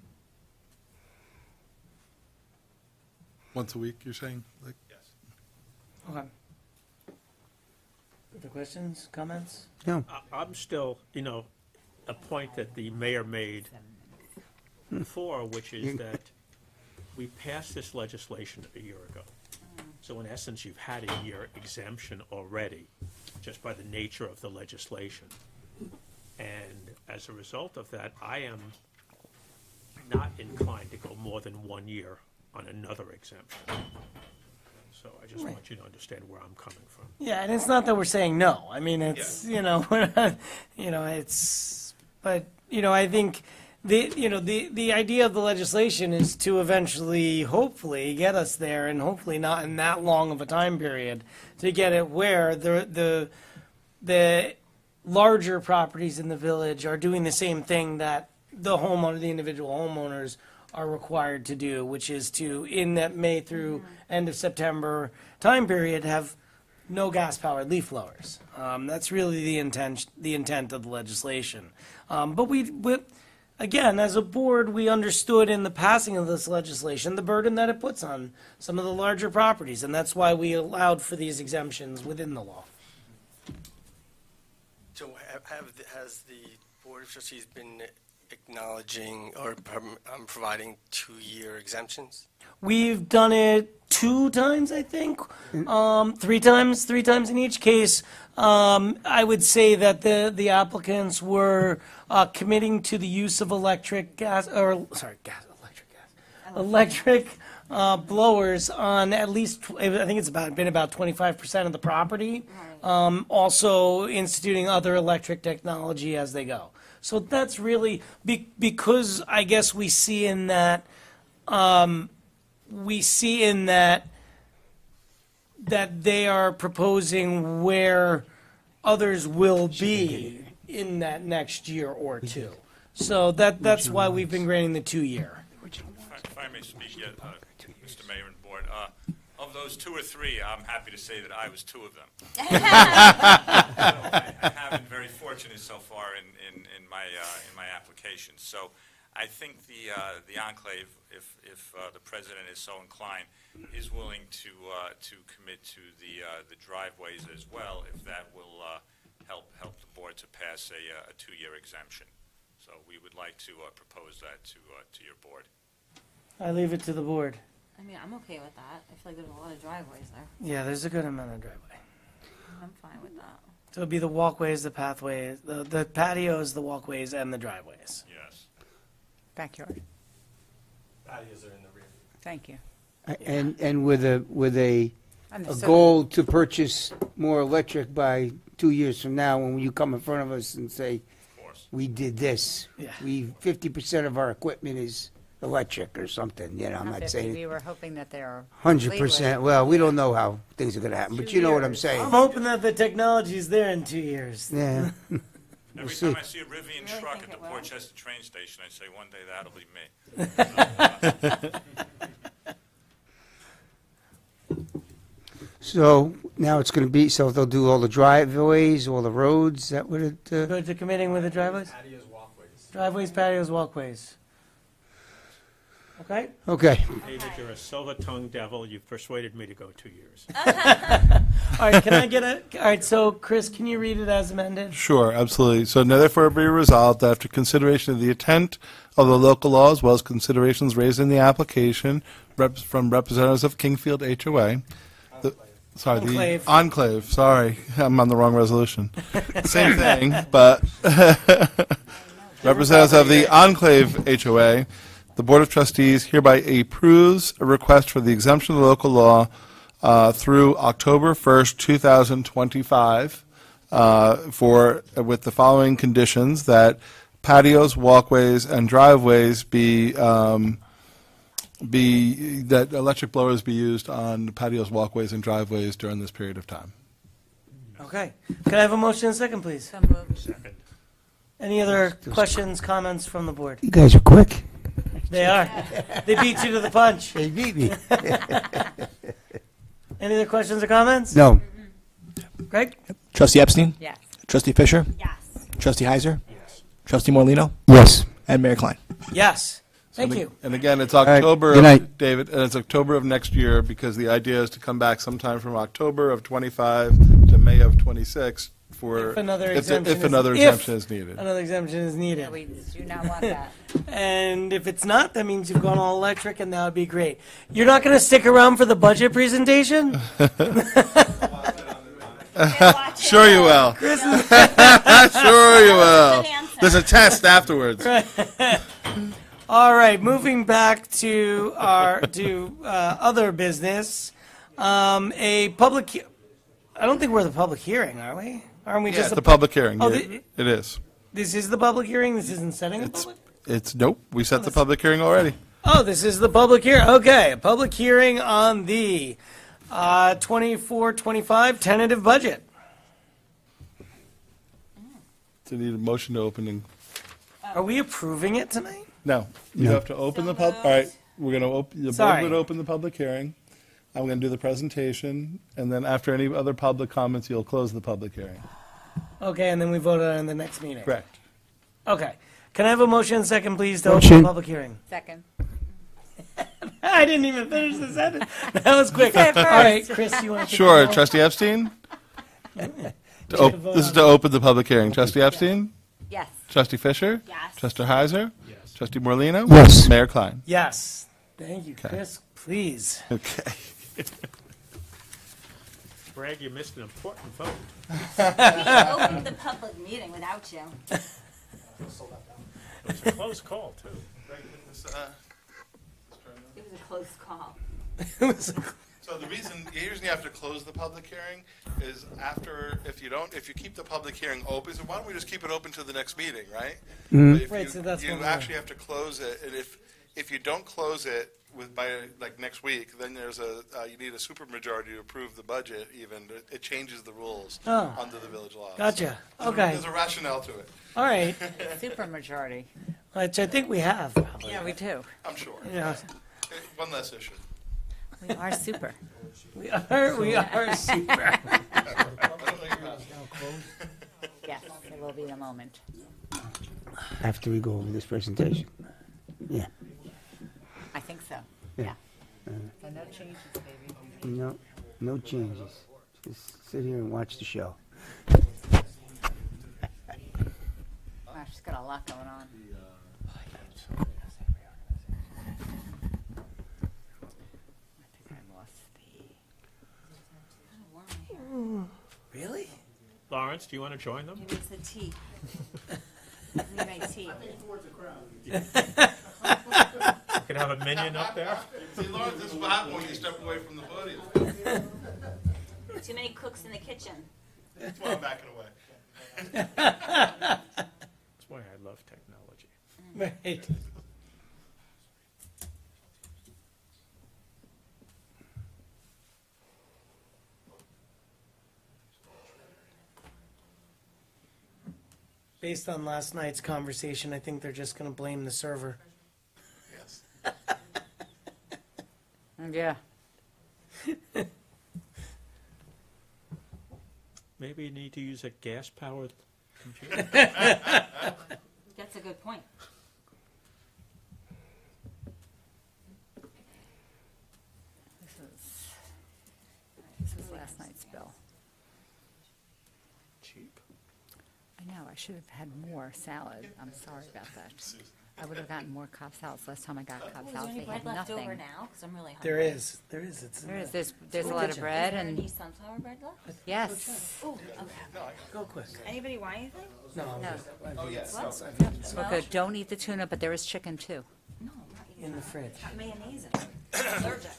Once a week, you're saying? Like, Yes. Okay. Other questions, comments? No. I'm still, a point that the mayor made before, which is that we passed this legislation a year ago. So in essence, you've had a year exemption already, just by the nature of the legislation. And as a result of that, I am not inclined to go more than 1 year on another exemption. So I just want you to understand where I'm coming from. Yeah, and it's not that we're saying no. I mean, it's, we're not, it's, but, I think the idea of the legislation is to eventually, hopefully, get us there, and hopefully not in that long of a time period, to get it where the larger properties in the village are doing the same thing that the individual homeowners are required to do, which is to, in that May through end of September time period, have no gas-powered leaf blowers. That's really the intent of the legislation. But again, as a board, we understood in the passing of this legislation the burden that it puts on some of the larger properties, and that's why we allowed for these exemptions within the law. So has the Board of Trustees been acknowledging or providing 2-year exemptions? We've done it 2 times, I think, 3 times in each case. I would say that the applicants were committing to the use of electric blowers on at least, I think it's been about 25% of the property. Also instituting other electric technology as they go. So that's really because I guess we see in that that they are proposing where others will be in that next year or two. So that's why we've been granting the 2-year. If I may speak yet, Mr. Mayor and Board, of those 2 or 3, I'm happy to say that I was 2 of them. So I have been very fortunate so far in my application. So I think the Enclave, if the president is so inclined, is willing to commit to the driveways as well, if that will help the board to pass a 2-year exemption. So we would like to propose that to your board. I leave it to the board. I mean, I'm okay with that. I feel like there's a lot of driveways there. Yeah, there's a good amount of driveway. I'm fine with that. So it'd be the walkways, the pathways, the patios, the walkways, and the driveways. Yes. Backyard. Patios are in the rear. Thank you. And with a Understood. goal to purchase more electric by 2 years from now, when you come in front of us and say, Of course. we did this. Yeah. 50% of our equipment is electric or something, you know, I'm not 50. saying We were hoping that they're 100%. Well, we don't know how things are gonna happen, but you know what I'm saying. I'm hoping that the technology's there in 2 years. Yeah. Every see. time I see a Rivian truck at the Port Chester train station, I say, one day that'll be me. So now it's gonna be, so they'll do all the driveways, all the roads, is that what it, Go to committing with the driveways? Driveways, patios, walkways. Okay? okay. David, you're a silver-tongued devil. You've persuaded me to go 2 years. All right, can I get a, all right, so Chris, can you read it as amended? Sure, absolutely. So now therefore be resolved that after consideration of the intent of the local law as well as considerations raised in the application from representatives of Kingfield HOA, sorry, Enclave. the Enclave, sorry, I'm on the wrong resolution. Same thing, but representatives of the Enclave HOA, the Board of Trustees hereby approves a request for the exemption of the local law through October 1st, 2025, with the following conditions: that patios, walkways, and driveways that electric blowers be used on patios, walkways, and driveways during this period of time. Okay. Can I have a motion and a second, please? so moved. Second. Any other questions, comments from the board? You guys are quick. They are. They beat you to the punch. They beat me. Any other questions or comments? No. Greg? Trustee Epstein? Yes. Trustee Fisher? Yes. Trustee Heiser? Yes. Trustee Morlino, Yes. And Mayor Klein. Yes. Thank you. And again, it's right. October, Good night. David, and it's October of next year, because the idea is to come back sometime from October of 25 to May of 26 for If another if exemption another is- exemption is needed. Another exemption is needed. No, we do not want that. And if it's not, that means you've gone all electric, and that would be great. You're not going to stick around for the budget presentation? Sure you will. Sure you will. There's a test afterwards. All right, moving back to our other business. A public. I don't think we're the public hearing, are we? Aren't we Yeah, just it's the public hearing. Oh, Yeah, it is. This is the public hearing. This isn't setting the public. It's nope. We set the public hearing already. Oh, this is the public hearing. Okay, a public hearing on the 24-25 tentative budget. So you need a motion to open and Are we approving it tonight? no. You No. have to open the pub. All right, we're gonna open. The board Sorry. would open the public hearing. I'm gonna do the presentation, and then after any other public comments, you'll close the public hearing. Okay, and then we vote on it in the next meeting. Correct. Okay. Can I have a motion and second, please, to Motion. open the public hearing? Second. I didn't even finish the sentence. That was quick. Say it All first. right, Chris, you want to? Sure, Trustee Epstein. This is to open the public hearing. Trustee Epstein. Yes. Trustee Fisher. Yes. Trustee Heiser. Yes. Trustee Morlino. Yes. Mayor Klein. Yes. Thank you, Chris. Please. Okay. Greg, you missed an important vote. We opened the public meeting without you. It was a close call, too. It was a close call. So the reason you have to close the public hearing is after, if you keep the public hearing open, so why don't we just keep it open to the next meeting, right? But if Right, you, so that's you when we're- actually have to close it, and if you don't close it by like next week, then there's you need a supermajority to approve the budget. Even it changes the rules Oh. under the village law. Gotcha. So Okay. there's a rationale to it. All right. Super majority. Which I think we have, probably. Yeah, we do. I'm sure. Yeah. One less issue. We are super. We are super. Yes, it will be in a moment. After we go over this presentation. Yeah. I think so. Yeah. So no changes, baby. No, no changes. Just sit here and watch the show. Wow, she's got a lot going on. I think I lost the. Really? Lawrence, do you want to join them? It was the tea. I need my tea. You can have a minion up there. See, Lawrence, this is what happens when you step away from the podium. Too many cooks in the kitchen. That's why I'm backing away. It's That's why I love technology. Right. Based on last night's conversation, I think they're just going to blame the server. Yes. Yeah. Maybe you need to use a gas-powered computer. That's a good point. This is last night's bill. Cheap. I know, I should have had more salad. I'm sorry about that. I would have gotten more Cobb salads. Last time I got Cobb Is there salads, any they bread had left over nothing. now? Because I'm really hungry. There is. It's in There is, there. there's a Go lot get of you. bread Is there and, any sunflower bread left? yes. Oh, okay. Go quick. Anybody want anything? No. No. What? Well, good, don't eat the tuna, but there is chicken too. No, I'm not eating In the that. fridge. It's got mayonnaise in it. I'm allergic.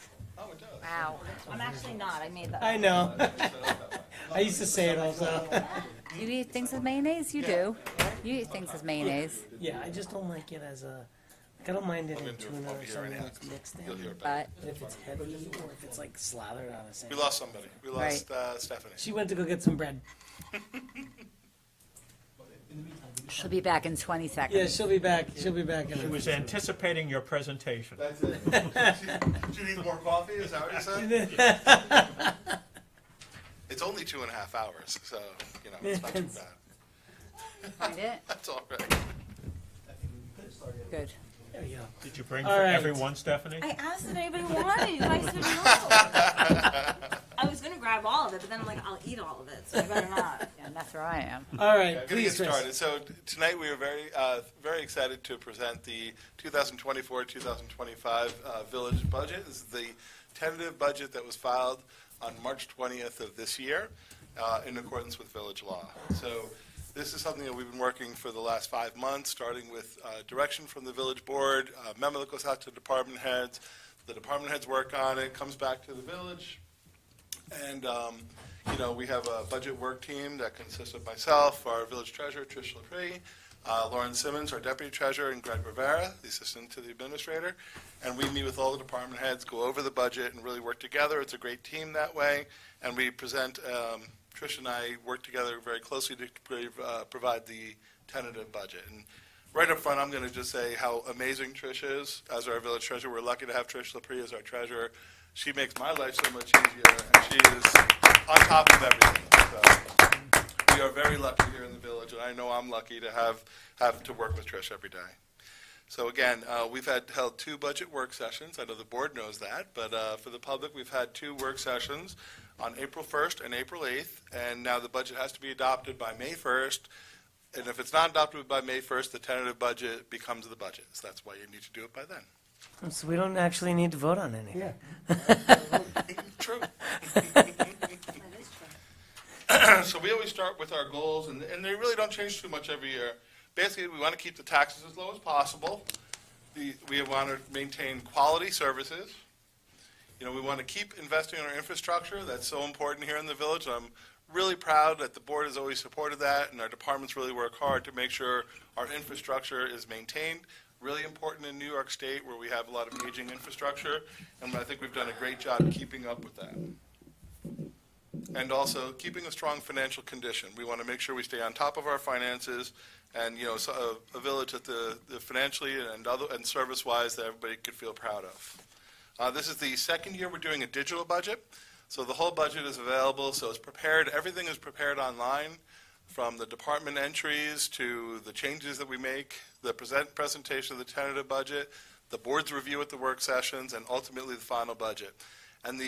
Wow. I'm actually not. I made that. I know. I used to say it all the time. You eat things with mayonnaise? You do. You eat things with mayonnaise, Yeah, I just don't like it as a. Like, I don't mind it in tuna or something that's mixed in. but But if it's heavy or if it's like slathered on a We sandwich. lost somebody. We lost Stephanie. She went to go get some bread. she'll be back in 20 seconds. Yeah, she'll be back. She'll be back in She a was anticipating your presentation. That's it. She needs more coffee, is that what you said? It's only 2.5 hours, so, you know, it's not too bad. Find it? That's all right. Good. There you go. Did you bring All for right. everyone, Stephanie? I asked if anybody wanted. You guys said no. I was going to grab all of it, but then I'm like, I'll eat all of it, so I better not. Yeah, and that's where I am. All right, Gonna get please, Chris. started. So tonight we are very excited to present the 2024-2025 village budget. This is the tentative budget that was filed on March 20th of this year in accordance with village law. So this is something that we've been working for the last 5 months, starting with direction from the village board, a memo that goes out to department heads. The department heads work on it, comes back to the village, and you know, we have a budget work team that consists of myself, our village treasurer, Trish LaPree, Lauren Simmons, our deputy treasurer, and Greg Rivera, the assistant to the administrator. And we meet with all the department heads, go over the budget, and really work together. It's a great team that way. And we present, Trish and I work together very closely to provide the tentative budget. And right up front, I'm going to just say how amazing Trish is as our village treasurer. We're lucky to have Trish LaPree as our treasurer. She makes my life so much easier, and she is on top of everything. So we are very lucky here in the village, and I know I'm lucky to have to work with Trish every day. So again, we've held 2 budget work sessions. I know the board knows that, but for the public, we've had 2 work sessions on April 1st and April 8th, and now the budget has to be adopted by May 1st. And if it's not adopted by May 1st, the tentative budget becomes the budget. So that's why you need to do it by then. So we don't actually need to vote on anything. Yeah. True. So we always start with our goals, and they really don't change too much every year. Basically, we want to keep the taxes as low as possible. We want to maintain quality services. You know, we want to keep investing in our infrastructure. That's so important here in the village. I'm really proud that the board has always supported that, and our departments really work hard to make sure our infrastructure is maintained. Really important in New York State, where we have a lot of aging infrastructure, and I think we've done a great job keeping up with that. And also keeping a strong financial condition. We want to make sure we stay on top of our finances, and you know, so a village that the financially and service-wise that everybody could feel proud of. This is the second year we're doing a digital budget, so the whole budget is available. So it's prepared. Everything is prepared online, from the department entries to the changes that we make, the presentation of the tentative budget, the board's review at the work sessions, and ultimately the final budget. And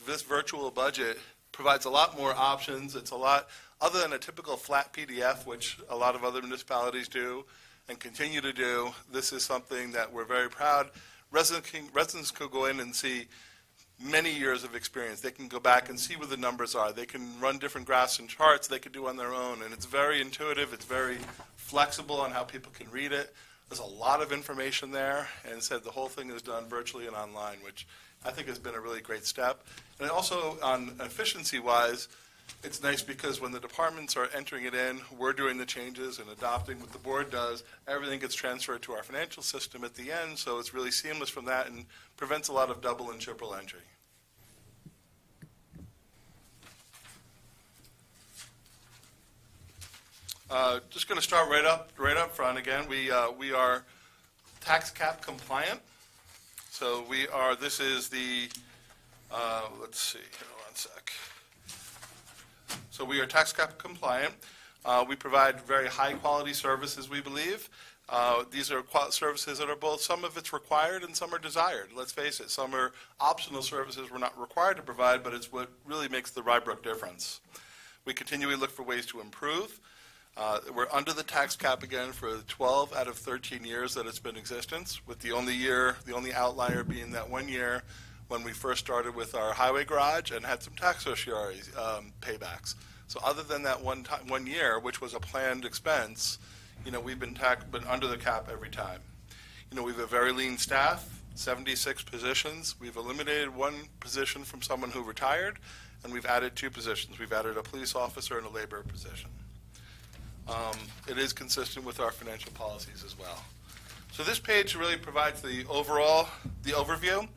this virtual budget provides a lot more options. It's a lot, other than a typical flat PDF, which a lot of other municipalities do and continue to do. This is something that we're very proud. Residents could go in and see many years of experience. They can go back and see where the numbers are. They can run different graphs and charts they could do on their own. And it's very intuitive. It's very flexible on how people can read it. There's a lot of information there. And said the whole thing is done virtually and online, which I think has been a really great step. And also, on efficiency-wise, It's nice because when the departments are entering it in, we're doing the changes and adopting what the board does. Everything gets transferred to our financial system at the end, so it's really seamless from that and prevents a lot of double and triple entry. Just going to start right up front again. We are tax cap compliant. So we are. This is the. Let's see. Hold on a sec. So we are tax cap compliant. We provide very high quality services, we believe. These are services that are both, some of it's required and some are desired. Let's face it, some are optional services we're not required to provide, but it's what really makes the Rybrook difference. We continually look for ways to improve. We're under the tax cap again for 12 out of 13 years that it's been in existence, with the only outlier being that 1 year when we first started with our highway garage and had some tax certiorari paybacks. So other than that 1 year, which was a planned expense, we've been under the cap every time. We have a very lean staff, 76 positions. We've eliminated 1 position from someone who retired, and we've added 2 positions. We've added a police officer and a labor position. It is consistent with our financial policies as well. So this page really provides the overview.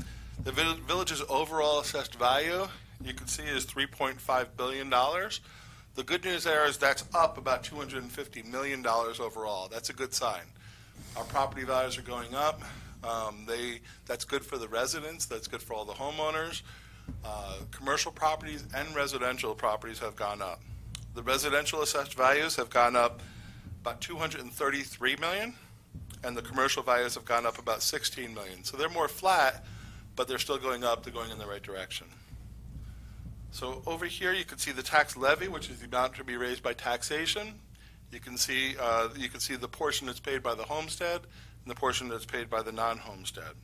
The village's overall assessed value, you can see, is $3.5 billion. The good news there is that's up about $250 million overall. That's a good sign. Our property values are going up. That's good for the residents. That's good for all the homeowners. Commercial properties and residential properties have gone up. The residential assessed values have gone up about $233 million, and the commercial values have gone up about $16 million. So they're more flat, but they're still going up. They're going in the right direction. So over here, you can see the tax levy, which is the amount to be raised by taxation. You can see the portion that's paid by the homestead and the portion that's paid by the non-homestead.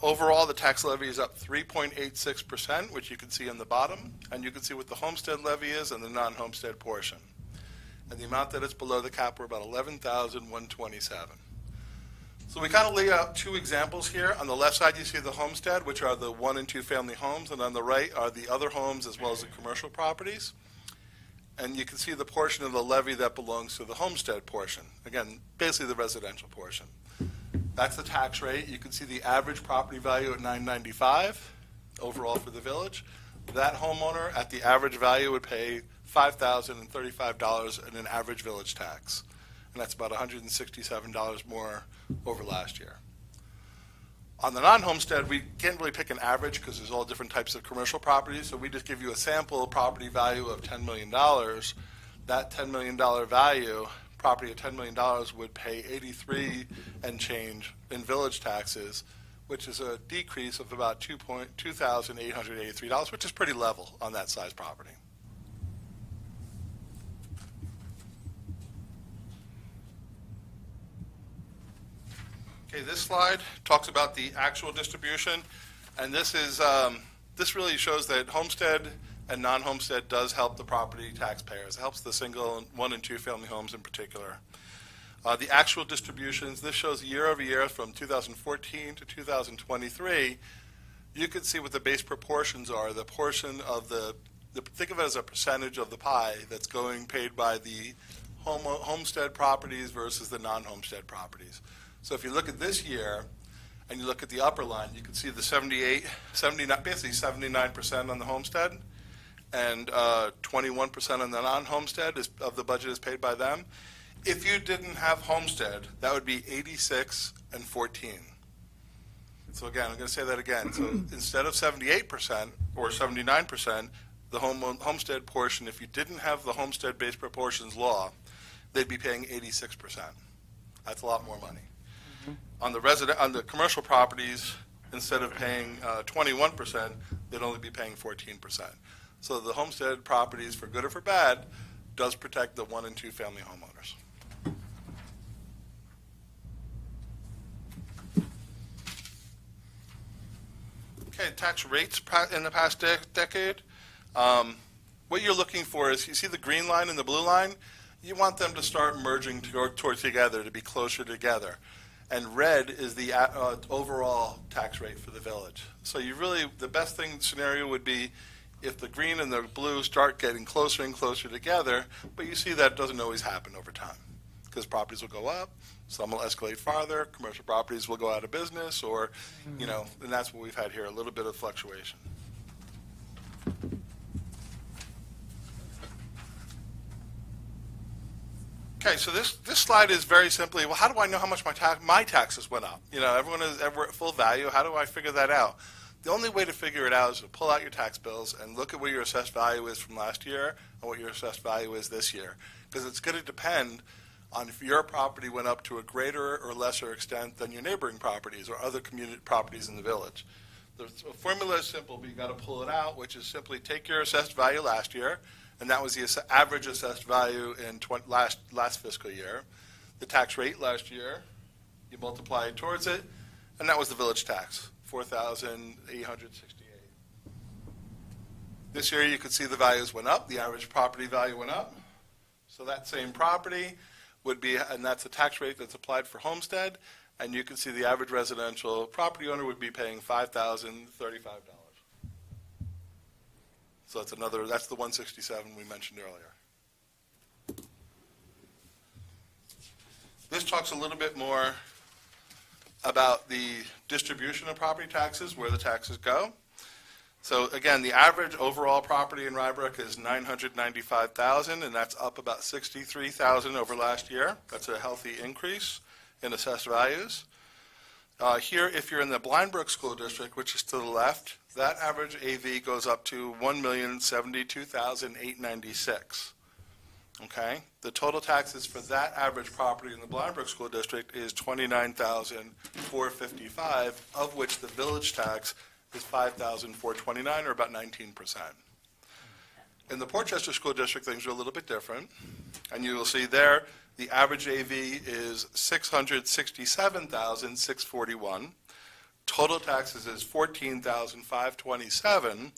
Overall, the tax levy is up 3.86%, which you can see on the bottom, and you can see what the homestead levy is and the non-homestead portion. And the amount that is below the cap, we're about $11,127. So we kind of lay out 2 examples here. On the left side, you see the homestead, which are the 1 and 2 family homes, and on the right are the other homes as well as the commercial properties. And you can see the portion of the levy that belongs to the homestead portion. Again, basically the residential portion. That's the tax rate. You can see the average property value at $995 overall for the village. That homeowner at the average value would pay $5,035 in an average village tax. And that's about $167 more over last year. On the non-homestead, we can't really pick an average because there's all different types of commercial properties, so we just give you a sample property value of $10 million. That $10 million value, property of $10 million, would pay $83 and change in village taxes, which is a decrease of about $2,883, which is pretty level on that size property. Okay, this slide talks about the actual distribution, and this really shows that homestead and non-homestead does help the property taxpayers. It helps the single 1 and 2 family homes in particular. The actual distributions, this shows year over year from 2014 to 2023. You can see what the base proportions are. The portion of think of it as a percentage of the pie that's paid by the homestead properties versus the non-homestead properties. So if you look at this year and you look at the upper line, you can see the 79, basically 79% on the homestead and 21% on the non-homestead of the budget is paid by them. If you didn't have homestead, that would be 86 and 14. So again, I'm going to say that again. So instead of 78% or 79%, the homestead portion, if you didn't have the homestead-based proportions law, they'd be paying 86%. That's a lot more money. On the commercial properties, instead of paying 21%, they'd only be paying 14%. So the homestead properties, for good or for bad, does protect the 1 and 2 family homeowners. Okay, tax rates in the past decade. What you're looking for is, you see the green line and the blue line? You want them to start merging towards together, to be closer together. And red is the overall tax rate for the village. So the best scenario would be if the green and the blue start getting closer and closer together, but you see that doesn't always happen over time, because properties will go up, some will escalate farther, commercial properties will go out of business, or, and that's what we've had here, a little bit of fluctuation. Okay, so this slide is very simply, well, how do I know how much my taxes went up? Everyone is ever at full value. How do I figure that out? The only way to figure it out is to pull out your tax bills and look at what your assessed value is from last year and what your assessed value is this year. Because it's going to depend on if your property went up to a greater or lesser extent than your neighboring properties or other community properties in the village. The formula is simple, but you've got to pull it out, which is simply take your assessed value last year, and that was the average assessed value in last fiscal year. The tax rate last year, you multiply it towards it, and that was the village tax, $4,868. This year you could see the values went up, the average property value went up. So that same property would be, and that's the tax rate that's applied for homestead, and you can see the average residential property owner would be paying $5,035. So that's the 167 we mentioned earlier. This talks a little bit more about the distribution of property taxes, where the taxes go. So again, the average overall property in Rybrook is $995,000, and that's up about $63,000 over last year. That's a healthy increase in assessed values. Here, if you're in the Blindbrook School District, which is to the left, that average AV goes up to $1,072,896. Okay? The total taxes for that average property in the Blindbrook School District is $29,455, of which the village tax is $5,429, or about 19%. In the Portchester School District, things are a little bit different, and you will see there the average AV is $667,641. Total taxes is $14,527,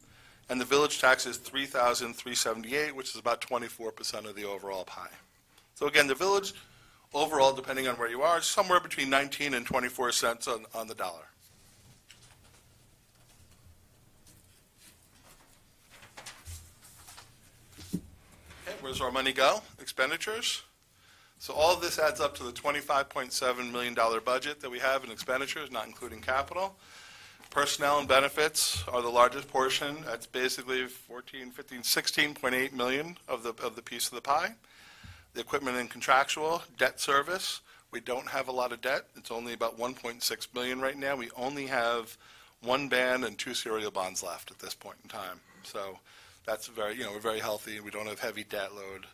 and the village tax is $3,378, which is about 24% of the overall pie. So again, the village overall, depending on where you are, is somewhere between 19 and 24 cents on the dollar. Okay, where does our money go? Expenditures. So all of this adds up to the $25.7 million budget that we have in expenditures, not including capital. Personnel and benefits are the largest portion. That's basically 14, 15, 16.8 million of the piece of the pie. The equipment and contractual, debt service. We don't have a lot of debt. It's only about 1.6 million right now. We only have one band and 2 serial bonds left at this point in time. So that's we're very healthy. We don't have heavy debt load.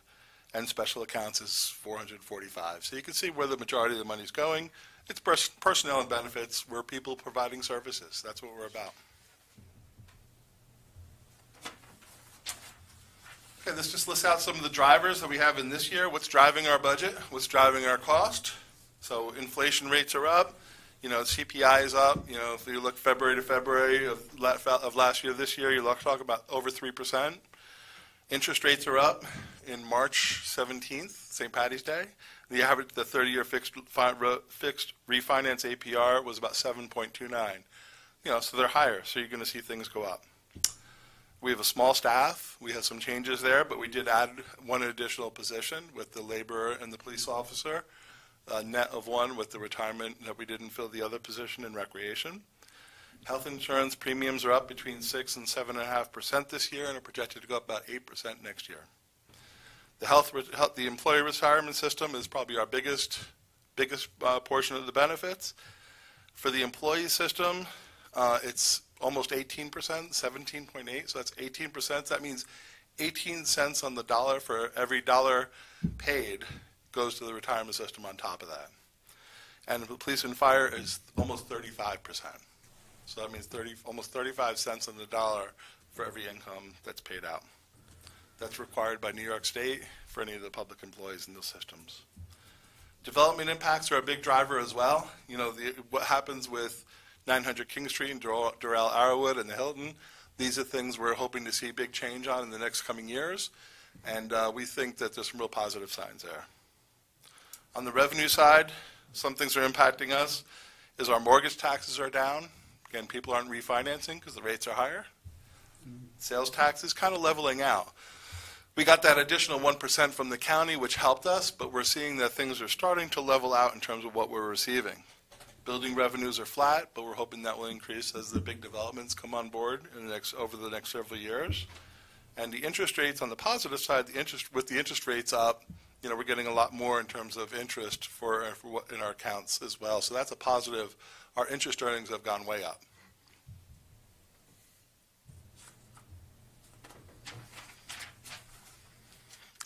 And special accounts is 445. So you can see where the majority of the money is going. It's personnel and benefits. We're people providing services. That's what we're about. Okay, this just lists out some of the drivers that we have in this year. What's driving our budget? What's driving our cost? So inflation rates are up. CPI is up. If you look February to February of last year, this year, you're talking about over 3%. Interest rates are up in March 17th, St. Patty's Day. The 30-year fixed refinance APR was about 7.29. So they're higher, so you're going to see things go up. We have a small staff. We have some changes there, but we did add one additional position with the laborer and the police officer, a net of one with the retirement that we didn't fill the other position in recreation. Health insurance premiums are up between 6 and 7.5% this year, and are projected to go up about 8% next year. The employee retirement system is probably our biggest portion of the benefits. For the employee system, it's almost 18%, 17.8, so that's 18%. That means 18 cents on the dollar for every dollar paid goes to the retirement system on top of that. And the police and fire is almost 35%. So that means almost 35 cents on the dollar for every income that's paid out. That's required by New York State for any of the public employees in those systems. Development impacts are a big driver as well. What happens with 900 King Street and Doral Arrowwood and the Hilton, these are things we're hoping to see big change on in the next coming years, and we think that there's some real positive signs there. On the revenue side, some things are impacting us, is our mortgage taxes are down. Again, people aren't refinancing because the rates are higher. sales tax is kind of leveling out. We got that additional 1% from the county, which helped us, but we're seeing that things are starting to level out in terms of what we're receiving. Building revenues are flat, but we're hoping that will increase as the big developments come on board over the next several years. And the interest rates on the positive side, with the interest rates up, we're getting a lot more in terms of interest in our accounts as well. So that's a positive. Our interest earnings have gone way up.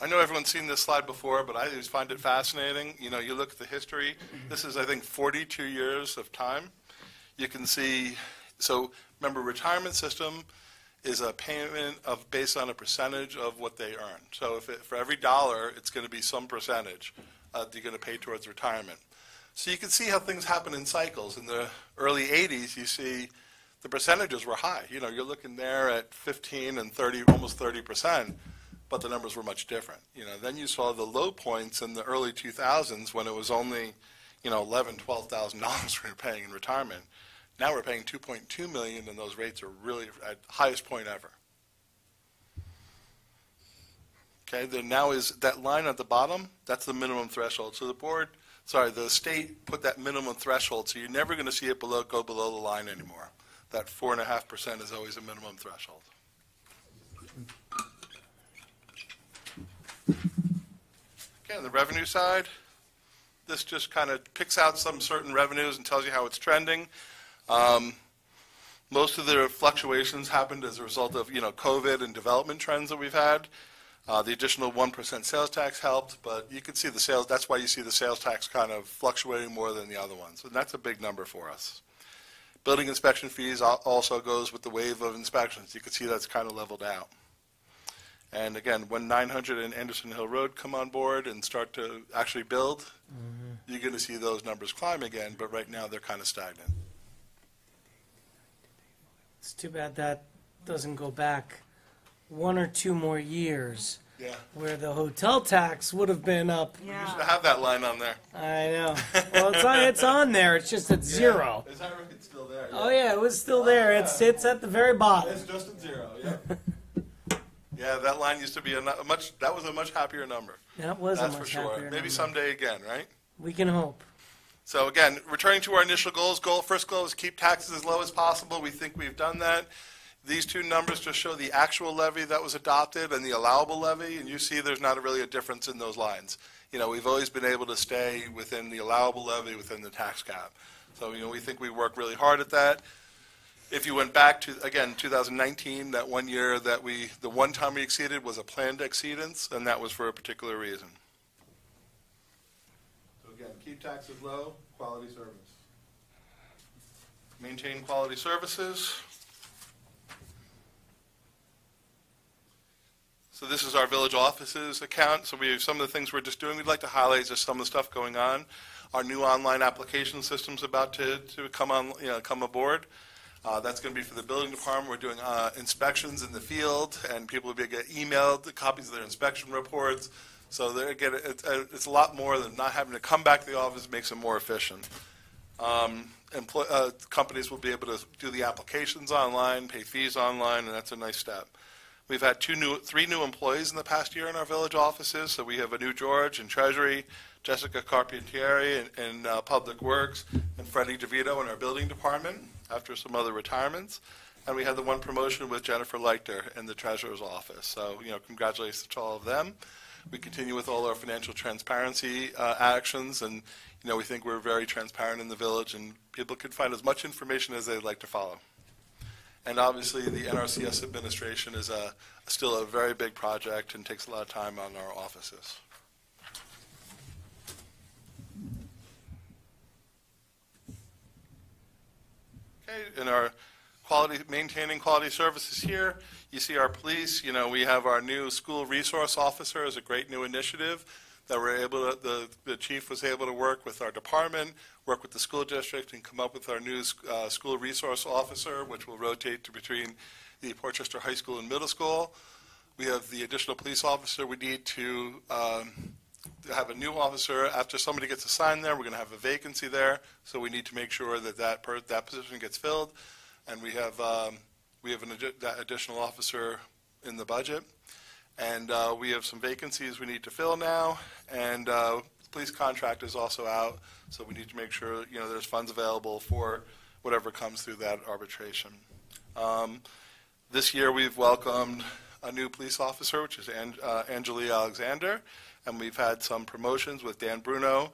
I know everyone's seen this slide before, but I always find it fascinating. You look at the history. This is, I think, 42 years of time. You can see, so remember, retirement system is a payment based on a percentage of what they earn. So for every dollar, it's going to be some percentage that you're going to pay towards retirement. So you can see how things happen in cycles. In the early 80s, you see the percentages were high. You're looking there at 15 and 30, almost 30%. But the numbers were much different. Then you saw the low points in the early 2000s when it was only, $11,000, $12,000 we were paying in retirement. Now we're paying $2.2 million, and those rates are really at highest point ever. Okay, then now is that line at the bottom, that's the minimum threshold. So the state put that minimum threshold, so you're never going to see it go below the line anymore. That 4.5% is always a minimum threshold. Okay, on the revenue side, this just kind of picks out some certain revenues and tells you how it's trending. Most of the fluctuations happened as a result of COVID and development trends that we've had. The additional 1% sales tax helped, but you can see the sales. That's why you see the sales tax kind of fluctuating more than the other ones, and that's a big number for us. Building inspection fees also goes with the wave of inspections. You can see that's kind of leveled out. And again, when 900 and Anderson Hill Road come on board and start to actually build, you're going to see those numbers climb again, but right now they're kind of stagnant. It's too bad that doesn't go back 1 or 2 more years. Yeah. Where the hotel tax would have been up. We used to have that line on there. I know. Well, it's on there. It's just at 0. Is that right? It's still there. Yeah. Oh yeah, it was still there. It sits at the very bottom. It's just at 0. Yeah. Yeah, that line used to be that was a much happier number. That was That's a much for sure. happier Maybe number. someday again, right? We can hope. So again, returning to our initial goals, first goal is keep taxes as low as possible. We think we've done that. These two numbers just show the actual levy that was adopted and the allowable levy, and you see there's not really a difference in those lines. We've always been able to stay within the allowable levy, within the tax cap. So, we think we work really hard at that. If you went back to, again, 2019, that 1 year that the one time we exceeded was a planned exceedance, and that was for a particular reason. So again, keep taxes low, quality service. Maintain quality services. So this is our village offices account. So some of the things we're just doing, we'd like to highlight just some of the stuff going on. Our new online application system's about to come aboard. That's going to be for the building department. We're doing inspections in the field, and people will be able to get emailed copies of their inspection reports. So it's a lot more than not having to come back to the office. Makes it more efficient. Companies will be able to do the applications online, pay fees online, and that's a nice step. We've had 3 new employees in the past year in our village offices. So we have a new George in Treasury, Jessica Carpentieri in Public Works, and Freddie DeVito in our building department after some other retirements. And we had the one promotion with Jennifer Leichter in the treasurer's office. So, congratulations to all of them. We continue with all our financial transparency actions, and, we think we're very transparent in the village, and people can find as much information as they'd like to follow. And obviously, the NRCS administration is still a very big project and takes a lot of time on our offices. Okay, in our maintaining quality services here, you see our police. We have our new school resource officer as a great new initiative that the chief was able to work with our department, work with the school district, and come up with our new school resource officer, which will rotate between the Portchester High School and middle school. We have the additional police officer. We need to have a new officer. After somebody gets assigned there, we're going to have a vacancy there, so we need to make sure that position gets filled. And we have We have that additional officer in the budget. And we have some vacancies we need to fill now. And police contract is also out, so we need to make sure there's funds available for whatever comes through that arbitration. This year we've welcomed a new police officer, which is Angeli Alexander, and we've had some promotions with Dan Bruno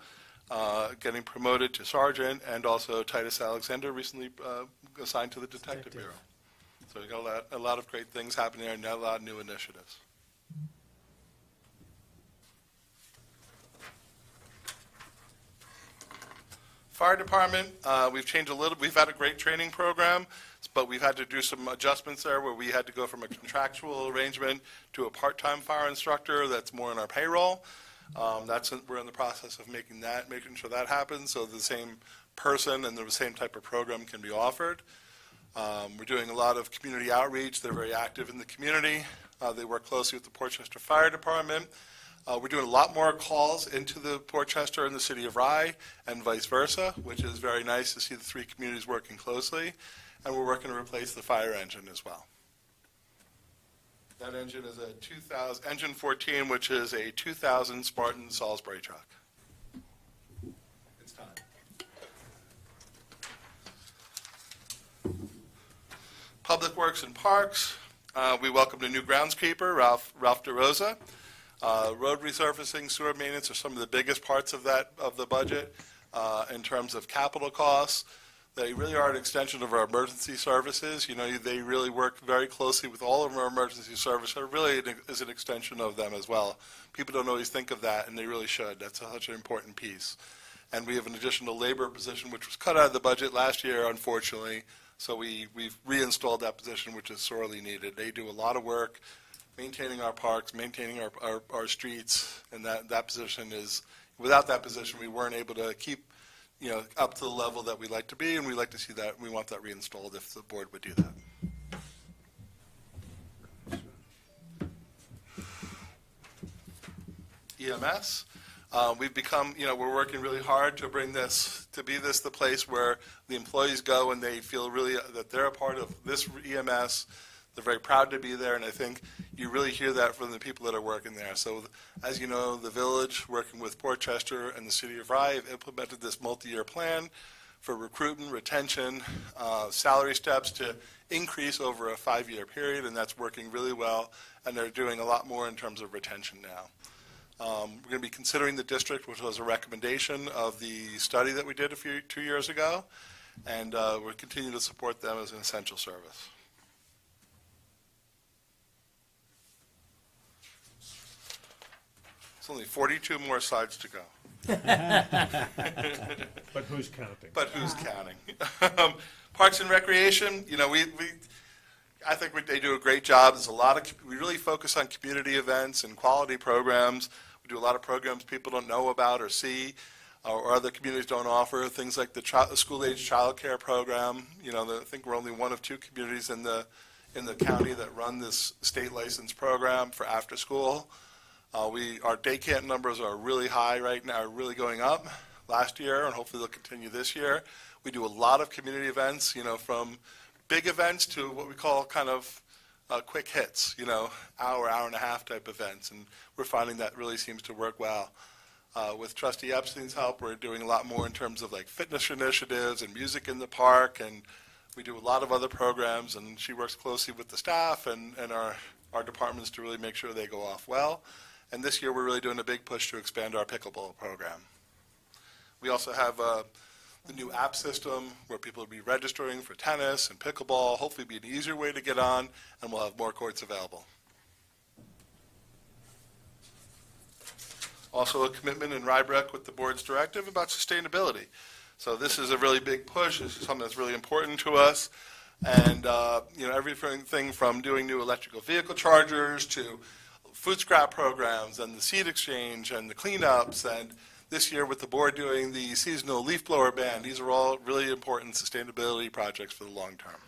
getting promoted to sergeant, and also Titus Alexander recently assigned to the Detective Bureau. So we've got a lot of great things happening there and a lot of new initiatives. Fire department, we've changed a little. We've had a great training program, but we've had to do some adjustments there where we had to go from a contractual arrangement to a part-time fire instructor that's more in our payroll. We're in the process of making sure that happens, so the same person and the same type of program can be offered. We're doing a lot of community outreach. They're very active in the community. They work closely with the Portchester Fire Department. We're doing a lot more calls into the Portchester and the city of Rye and vice versa, which is very nice to see the three communities working closely. And we're working to replace the fire engine as well. That engine is a 2000, engine 14, which is a 2000 Spartan Salisbury truck. It's time. Public Works and Parks, we welcomed a new groundskeeper, Ralph DeRosa. Road resurfacing, sewer maintenance are some of the biggest parts of the budget in terms of capital costs. They really are an extension of our emergency services. They really work very closely with all of our emergency services. It really is an extension of them as well. People don't always think of that, and they really should. That's such an important piece. And we have an additional labor position, which was cut out of the budget last year, unfortunately. So we've reinstalled that position, which is sorely needed. They do a lot of work maintaining our parks, maintaining our streets, and that position is, without that position, we weren't able to keep, up to the level that we'd like to be, and we'd like to see that, we want that reinstalled if the board would do that. EMS, we've become, we're working really hard to bring this, to be the place where the employees go and they feel really that they're a part of this EMS. They're very proud to be there, and I think you really hear that from the people that are working there. So, as you know, the village, working with Portchester and the city of Rye, have implemented this multi-year plan for recruitment, retention, salary steps to increase over a 5-year period, and that's working really well, and they're doing a lot more in terms of retention now. We're going to be considering the district, which was a recommendation of the study that we did 2 years ago, and we'll continue to support them as an essential service. Only 42 more slides to go. But who's counting? But who's counting? Parks and Recreation, I think they do a great job. There's a lot of, we really focus on community events and quality programs. We do a lot of programs people don't know about or see, or other communities don't offer. Things like the school-age child care program. I think we're only one of 2 communities in the county that run this state license program for after school. Our day camp numbers are really high right now, really going up last year, and hopefully they'll continue this year. We do a lot of community events, from big events to what we call kind of quick hits, hour and a half type events, and we're finding that really seems to work well. With Trustee Epstein's help, we're doing a lot more in terms of like fitness initiatives and music in the park, and we do a lot of other programs, and she works closely with the staff and our departments to really make sure they go off well. And this year, we're really doing a big push to expand our pickleball program. We also have the new app system where people will be registering for tennis and pickleball, hopefully be an easier way to get on, and we'll have more courts available. Also a commitment in Rybrook with the board's directive about sustainability. So this is a really big push. This is something that's really important to us. And everything from doing new electrical vehicle chargers to food scrap programs and the seed exchange and the cleanups, and this year with the board doing the seasonal leaf blower ban. These are all really important sustainability projects for the long term.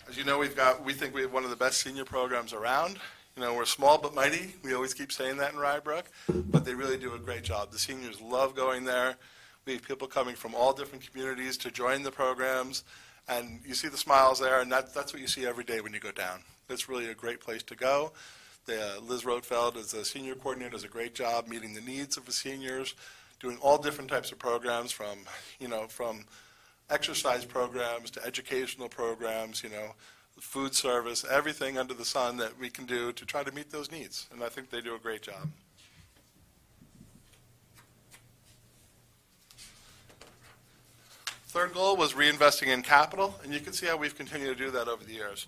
As you know, we think we have one of the best senior programs around. We're small but mighty. We always keep saying that in Rybrook, but they really do a great job. The seniors love going there. We have people coming from all different communities to join the programs, and you see the smiles there, and that's what you see every day when you go down. It's really a great place to go. Liz Rotfeld, as a senior coordinator, does a great job meeting the needs of the seniors, doing all different types of programs from exercise programs to educational programs, food service, everything under the sun that we can do to try to meet those needs. And I think they do a great job. Third goal was reinvesting in capital, and you can see how we've continued to do that over the years.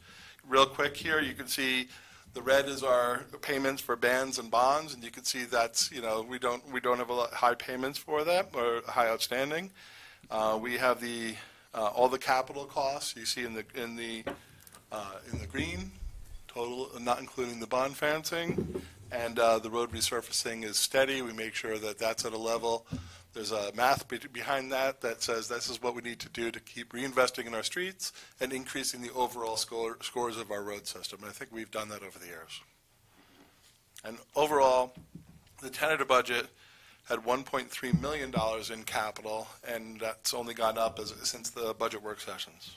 Real quick here, you can see the red is our payments for bands and bonds, and you can see that's, we don't have a lot high payments for that or high outstanding. We have all the capital costs you see in the green total, not including the bond financing, and the road resurfacing is steady. We make sure that that's at a level. There's a math behind that says this is what we need to do to keep reinvesting in our streets and increasing the overall scores of our road system. And I think we've done that over the years. And overall, the tentative budget had $1.3 million in capital, and that's only gone up since the budget work sessions.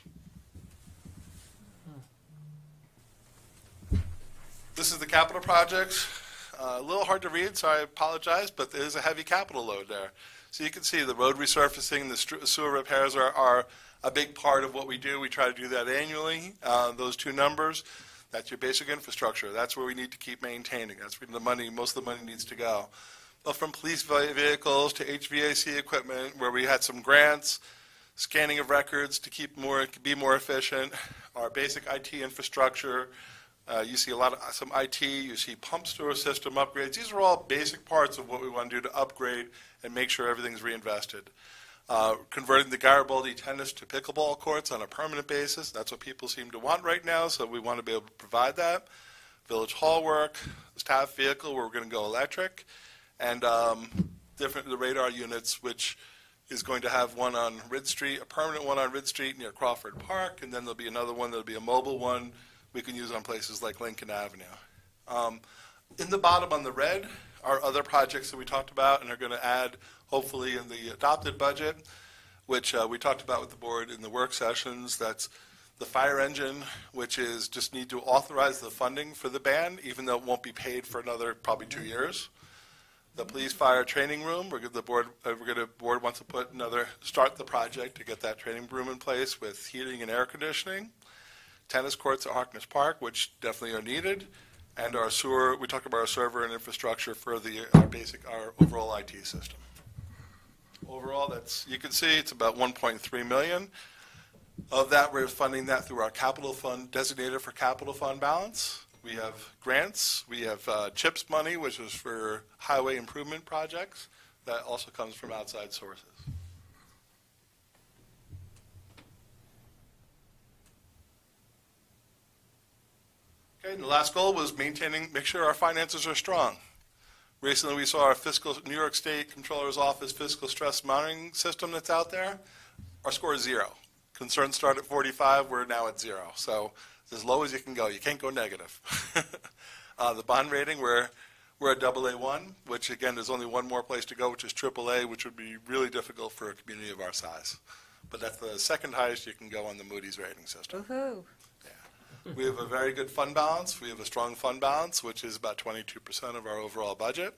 This is the capital projects. A little hard to read, so I apologize, but there is a heavy capital load there. So you can see the road resurfacing, the sewer repairs are a big part of what we do. We try to do that annually, those two numbers. That's your basic infrastructure. That's where we need to keep maintaining. That's where most of the money needs to go. But from police vehicles to HVAC equipment, where we had some grants, scanning of records to be more efficient, our basic IT infrastructure. You see some IT, you see pump store system upgrades. These are all basic parts of what we want to do to upgrade and make sure everything's reinvested. Converting the Garibaldi tennis to pickleball courts on a permanent basis, that's what people seem to want right now, so we want to be able to provide that. Village hall work, staff vehicle, where we're going to go electric, and the radar units, which is going to have one on Ridge Street, a permanent one on Ridge Street near Crawford Park, and then there'll be another one that'll be a mobile one we can use on places like Lincoln Avenue. In the bottom on the red are other projects that we talked about and are going to add, hopefully, in the adopted budget, which we talked about with the board in the work sessions. That's the fire engine, which is just need to authorize the funding for the band, even though it won't be paid for another probably 2 years. The police fire training room, the board wants to start the project to get that training room in place with heating and air conditioning. Tennis courts at Harkness Park, which definitely are needed, and our sewer. We talked about our server and infrastructure for our overall IT system. Overall, you can see it's about $1.3 million. Of that, we're funding that through our capital fund designated for capital fund balance. We have grants. We have CHIPS money, which is for highway improvement projects. That also comes from outside sources. Okay, and the last goal was make sure our finances are strong. Recently, we saw our New York State Comptroller's Office fiscal stress monitoring system that's out there. Our score is 0. Concerns start at 45. We're now at 0. So it's as low as you can go. You can't go negative. The bond rating, we're at AA1, which again, there's only one more place to go, which is AAA, which would be really difficult for a community of our size. But that's the second highest you can go on the Moody's rating system. Woohoo. We have a very good fund balance. We have a strong fund balance, which is about 22% of our overall budget.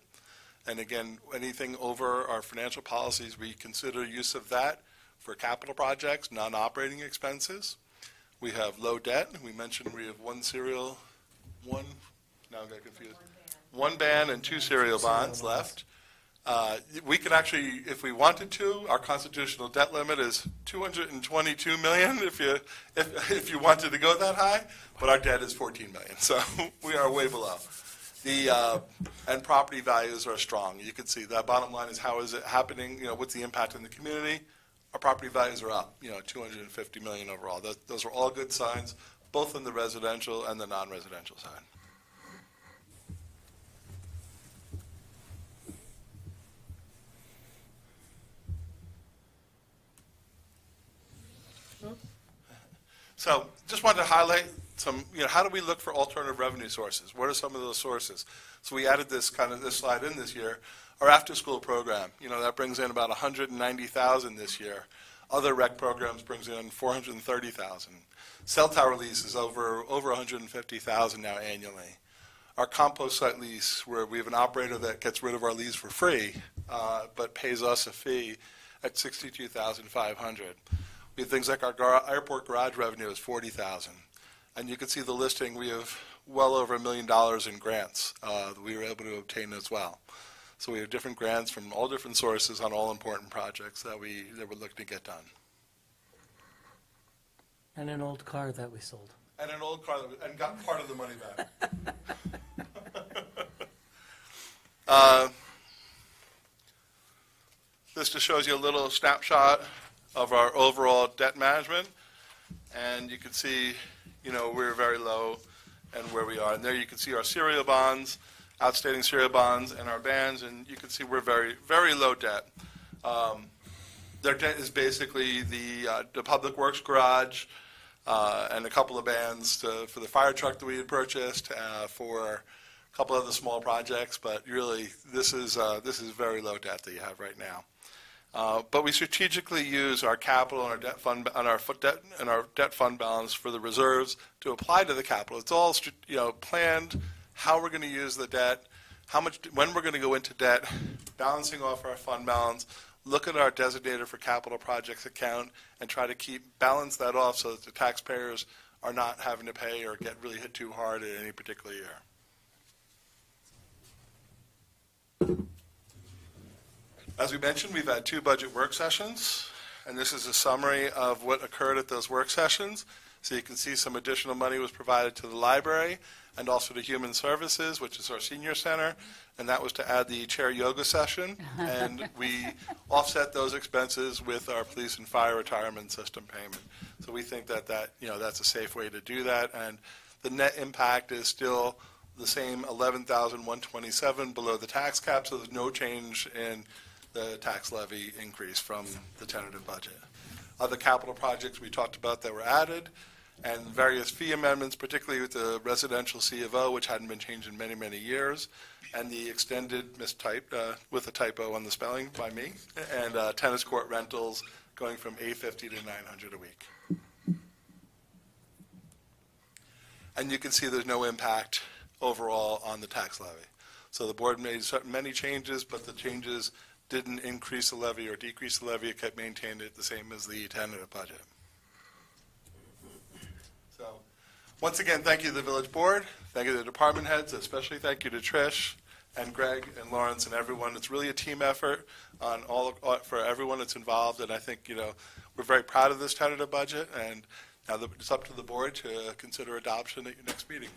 And again, anything over our financial policies, we consider use of that for capital projects, non-operating expenses. We have low debt. We mentioned we have now I got confused. One band and 2 serial bonds left. We can actually, if we wanted to, our constitutional debt limit is $222 million if you wanted to go that high, but our debt is $14 million, so we are way below. And property values are strong. You can see that bottom line is how is it happening, what's the impact in the community. Our property values are up, $250 million overall. Those are all good signs, both in the residential and the non-residential side. So just wanted to highlight how do we look for alternative revenue sources? What are some of those sources? So we added this slide in this year. Our after-school program, that brings in about $190,000 this year. Other rec programs brings in $430,000. Cell tower lease is over $150,000 now annually. Our compost site lease, where we have an operator that gets rid of our leaves for free, but pays us a fee at $62,500. We have things like our airport garage revenue is $40,000. And you can see the listing, we have well over $1 million in grants that we were able to obtain as well. So we have different grants from all different sources on all important projects that we're looking to get done. And an old car that we sold. And an old car and got part of the money back. This just shows you a little snapshot of our overall debt management. And you can see, we're very low and where we are. And there you can see our serial bonds, outstanding serial bonds, and our bands. And you can see we're very, very low debt. Their debt is basically the public works garage and a couple of bands for the fire truck that we had purchased, for a couple other small projects. But really, this is very low debt that you have right now. But we strategically use our capital and our debt fund and our debt fund balance for the reserves to apply to the capital. It's all planned how we're going to use the debt, when we're going to go into debt, balancing off our fund balance, look at our designated for capital projects account, and try to balance that off so that the taxpayers are not having to pay or get really hit too hard in any particular year. As we mentioned, we've had 2 budget work sessions, and this is a summary of what occurred at those work sessions. So you can see some additional money was provided to the library and also to Human Services, which is our senior center, and that was to add the chair yoga session. And we offset those expenses with our police and fire retirement system payment. So we think that that's a safe way to do that, and the net impact is still the same $11,127 below the tax cap, so there's no change in the tax levy increase from the tentative budget. Other capital projects we talked about that were added, and various fee amendments, particularly with the residential C of O, which hadn't been changed in many, many years, and the extended mistyped with a typo on the spelling by me, and tennis court rentals going from $850 to $900 a week. And you can see there's no impact overall on the tax levy. So the board made many changes, but the changes didn't increase the levy or decrease the levy. It kept maintained it the same as the tentative budget. So once again, thank you to the village board. Thank you to the department heads, especially thank you to Trish and Greg and Lawrence and everyone. It's really a team effort for everyone that's involved, and I think we're very proud of this tentative budget, and now it's up to the board to consider adoption at your next meeting.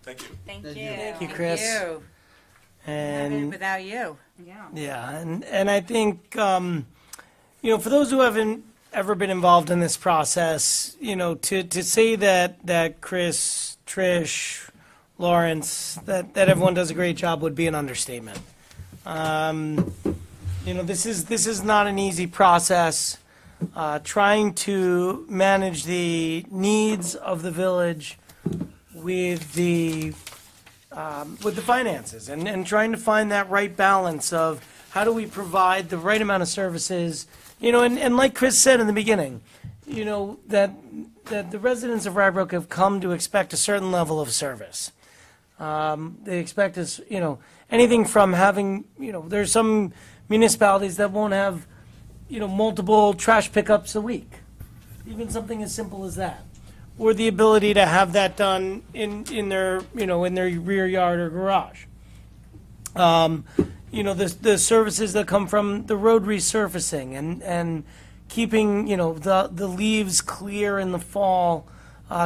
Thank you. Thank you. Thank you, Chris. Thank you. And without you. yeah, and I think for those who haven't ever been involved in this process, to say that Chris, Trish, Lawrence, that everyone does a great job would be an understatement. This is not an easy process. Trying to manage the needs of the village with the finances and trying to find that right balance of how do we provide the right amount of services, and like Chris said in the beginning, that the residents of Rybrook have come to expect a certain level of service. They expect us, anything from having, there's some municipalities that won't have, multiple trash pickups a week, even something as simple as that. Or the ability to have that done in their rear yard or garage. The services that come from the road resurfacing and keeping, the leaves clear in the fall,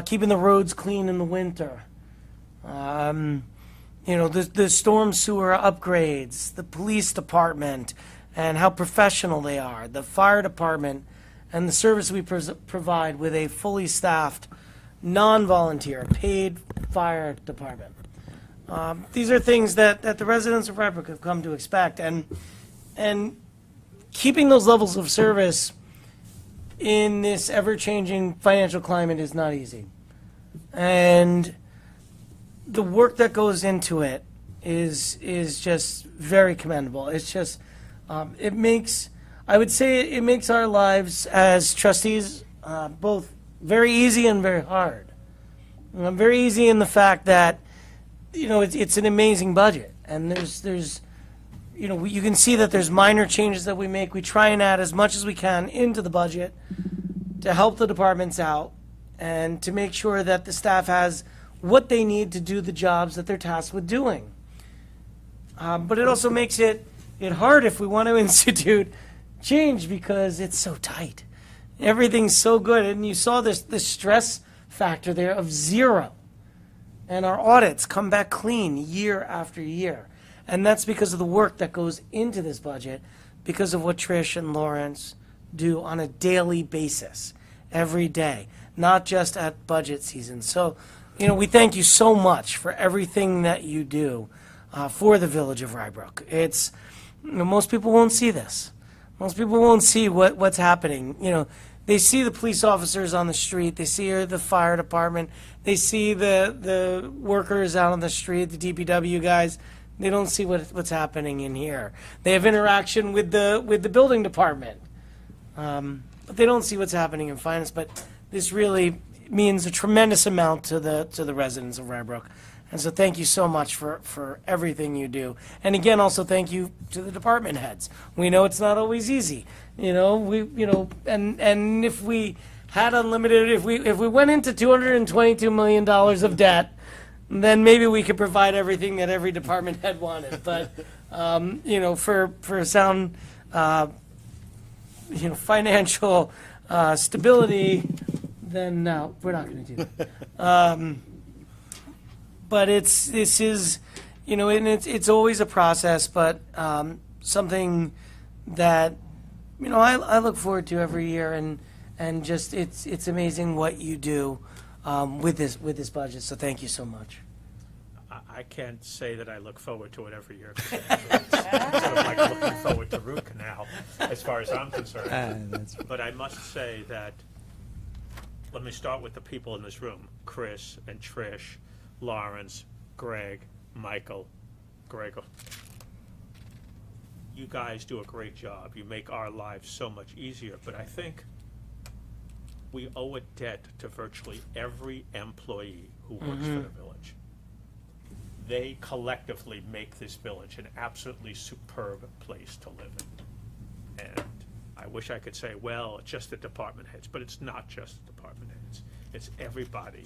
keeping the roads clean in the winter. The storm sewer upgrades, the police department and how professional they are, the fire department, and the service we provide with a fully staffed, non-volunteer, paid fire department. These are things that the residents of Rybrook have come to expect, and keeping those levels of service in this ever-changing financial climate is not easy. And the work that goes into it is just very commendable. It's just, it makes, I would say it makes our lives as trustees both very easy and very hard. Very easy in the fact that, it's an amazing budget. And there's you can see that there's minor changes that we make. We try and add as much as we can into the budget to help the departments out and to make sure that the staff has what they need to do the jobs that they're tasked with doing. But it also makes it hard if we want to institute change because it's so tight. Everything's so good. And you saw this stress factor there of 0. And our audits come back clean year after year. And that's because of the work that goes into this budget, because of what Trish and Lawrence do on a daily basis, every day, not just at budget season. So, we thank you so much for everything that you do for the Village of Rybrook. It's, most people won't see this. Most people won't see what's happening. They see the police officers on the street. They see the fire department. They see the workers out on the street, the DPW guys. They don't see what's happening in here. They have interaction with the building department, but they don't see what's happening in finance. But this really means a tremendous amount to the residents of Rybrook, and so thank you so much for everything you do. And again, also thank you to the department heads. We know it's not always easy, and if we had unlimited, if we went into $222 million of debt, then maybe we could provide everything that every department head wanted. But, for sound, financial stability, then no, we're not going to do that. But this is, and it's always a process, but something that, I look forward to every year, and just it's amazing what you do. With this budget, so thank you so much. I can't say that I look forward to it every year. It's sort of like looking forward to root canal, as far as I'm concerned. But I must say that, let me start with the people in this room, Chris and Trish, Lawrence, Greg, Michael, Gregor. You guys do a great job. You make our lives so much easier, but I think we owe a debt to virtually every employee who works for the village. They collectively make this village an absolutely superb place to live in. And I wish I could say, well, it's just the department heads, but it's not just the department heads. It's everybody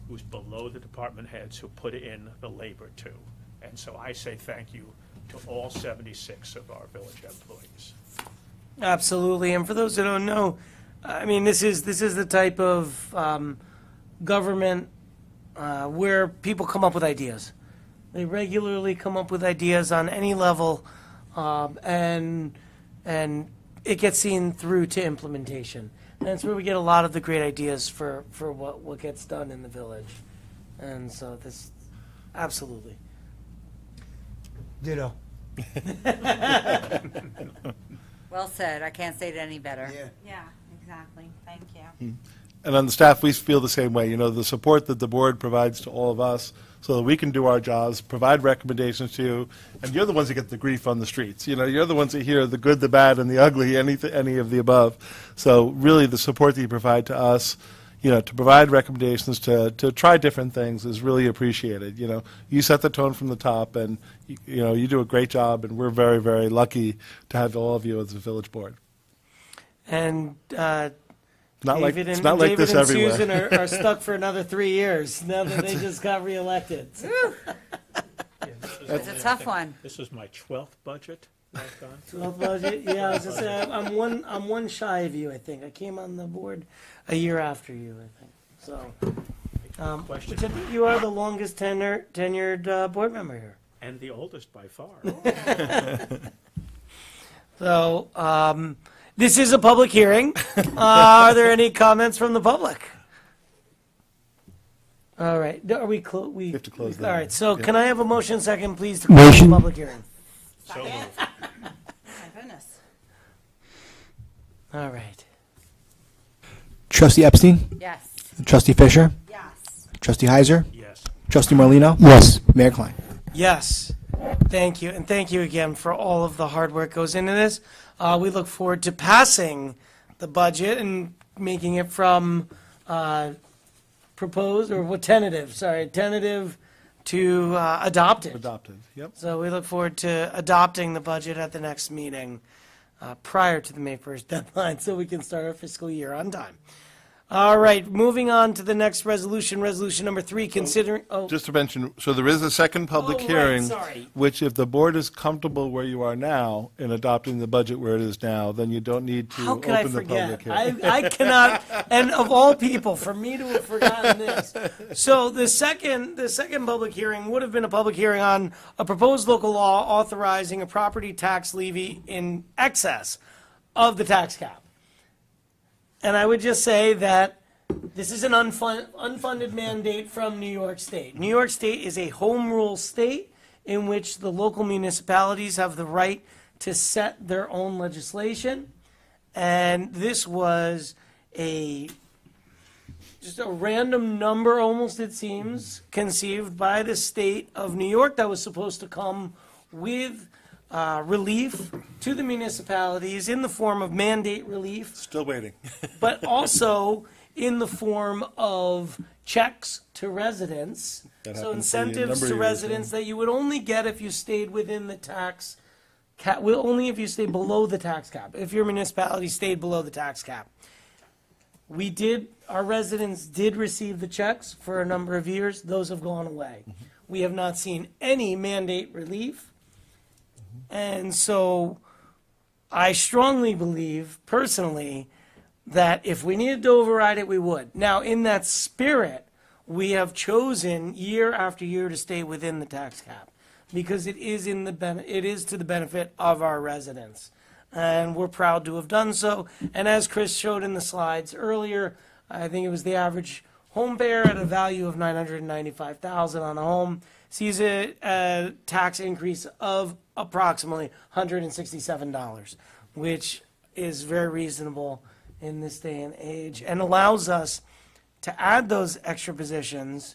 who's below the department heads who put in the labor too. And so I say thank you to all 76 of our village employees. Absolutely. And for those who don't know, I mean, this is the type of government where people come up with ideas. They regularly come up with ideas on any level, and it gets seen through to implementation. And that's where we get a lot of the great ideas for what gets done in the village. And so this, absolutely. Ditto. Well said. I can't say it any better. Yeah, exactly. Thank you. And on the staff, we feel the same way. The support that the board provides to all of us so that we can do our jobs, provide recommendations to you, and you're the ones that get the grief on the streets. You're the ones that hear the good, the bad, and the ugly, any of the above. So really the support that you provide to us, to provide recommendations, to try different things is really appreciated. You set the tone from the top, and you do a great job, and we're very, very lucky to have all of you as a village board. And David and everywhere. Susan are stuck for another 3 years now that they just got reelected. It's a tough one. This is my 12th budget I've done. 12th budget? Yeah, I was gonna say I'm one shy of you. I think I came on the board a year after you. I think so. Which I think you are the longest tenured board member here, and the oldest by far. So. This is a public hearing. Are there any comments from the public? All right. Are we we have to close that. All right. So can I have a motion second, please, to close the public hearing? So moved. My goodness. All right. Trustee Epstein? Yes. Trustee Fisher? Yes. Trustee Heiser? Yes. Trustee Morlino? Yes. Mayor Klein? Yes. Thank you. And thank you again for all of the hard work goes into this. We look forward to passing the budget and making it from proposed, or what, tentative to adopted. Adopted, yep. So we look forward to adopting the budget at the next meeting prior to the May 1st deadline so we can start our fiscal year on time. All right, moving on to the next resolution, resolution number 3, considering, Just to mention, so there is a second public Oh, right, hearing, sorry. which if the board is comfortable where you are now in adopting the budget where it is now, then you don't need to How open could I the forget? public hearing. I cannot, and of all people, for me to have forgotten this. So the second public hearing would have been a public hearing on a proposed local law authorizing a property tax levy in excess of the tax cap. And I would just say that this is an unfunded mandate from New York State. New York State is a home rule state in which the local municipalities have the right to set their own legislation. And this was just a random number, almost it seems, conceived by the state of New York that was supposed to come with relief to the municipalities in the form of mandate relief, Still waiting. but also in the form of checks to residents. That So happens for a incentives number to of years, residents that you would only get if you stayed within the tax cap, only if you stayed below the tax cap, if your municipality stayed below the tax cap. Our residents did receive the checks for a number of years. Those have gone away. We have not seen any mandate relief. And so I strongly believe, personally, that if we needed to override it, we would. Now, in that spirit, we have chosen year after year to stay within the tax cap because it is to the benefit of our residents. And we're proud to have done so. And as Chris showed in the slides earlier, I think it was the average home payer at a value of $995,000 on a home sees a tax increase of approximately $167, which is very reasonable in this day and age and allows us to add those extra positions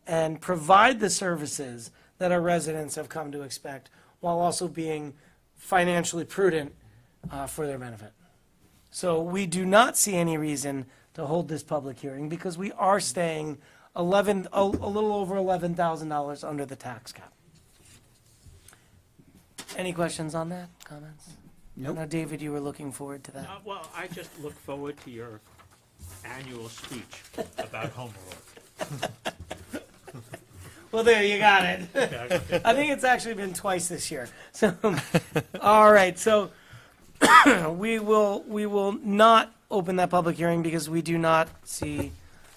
and provide the services that our residents have come to expect while also being financially prudent for their benefit. So we do not see any reason to hold this public hearing because we are staying a little over $11,000 under the tax cap. Any questions on that? Comments? Nope. Now, David, you were looking forward to that. Well, I just look forward to your annual speech about home rule. Well, there, you got it. I think it's actually been twice this year. So, all right. So we will not open that public hearing because we do not see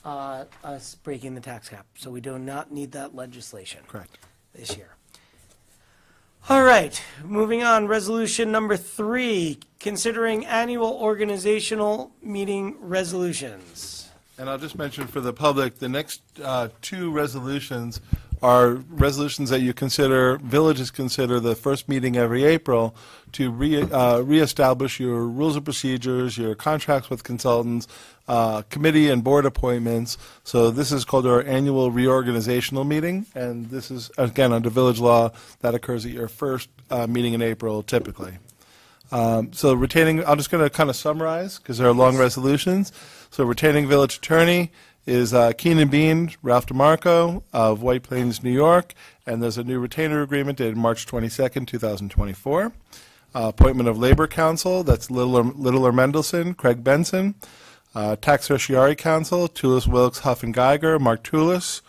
us breaking the tax cap. So we do not need that legislation. Correct. This year. All right, moving on. Resolution number 3, considering annual organizational meeting resolutions. And I'll just mention for the public, the next 2 resolutions are resolutions that you consider, villages consider the first meeting every April to reestablish your rules and procedures, your contracts with consultants, committee and board appointments. So this is called our annual reorganizational meeting, and this is, again, under village law, that occurs at your first meeting in April, typically. So retaining, I'm just going to kind of summarize because there are long resolutions. So retaining village attorney is Keenan Bean, Ralph DeMarco of White Plains, New York, and there's a new retainer agreement dated March 22nd, 2024. Appointment of labor counsel, that's Littler Mendelson, Craig Benson. Tax certiorari counsel, Tulis Wilkes, Huff and Geiger, Mark Tulis.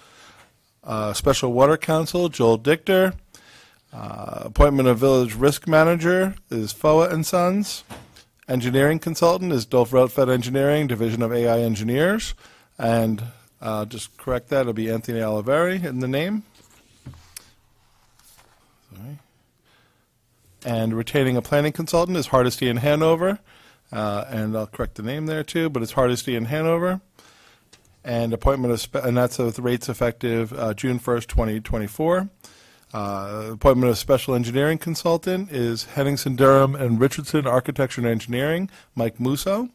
Special water counsel, Joel Dichter. Appointment of village risk manager is FOA and Sons. Engineering consultant is Dolph Rutfed Engineering, Division of AI Engineers. And just correct that, it'll be Anthony Oliveri in the name. Sorry. And retaining a planning consultant is Hardesty in Hanover. And I'll correct the name there too, but it's Hardesty in Hanover. And appointment of, and that's with rates effective June 1st, 2024. Appointment of special engineering consultant is Henningsen, Durham, and Richardson Architecture and Engineering, Mike Musso.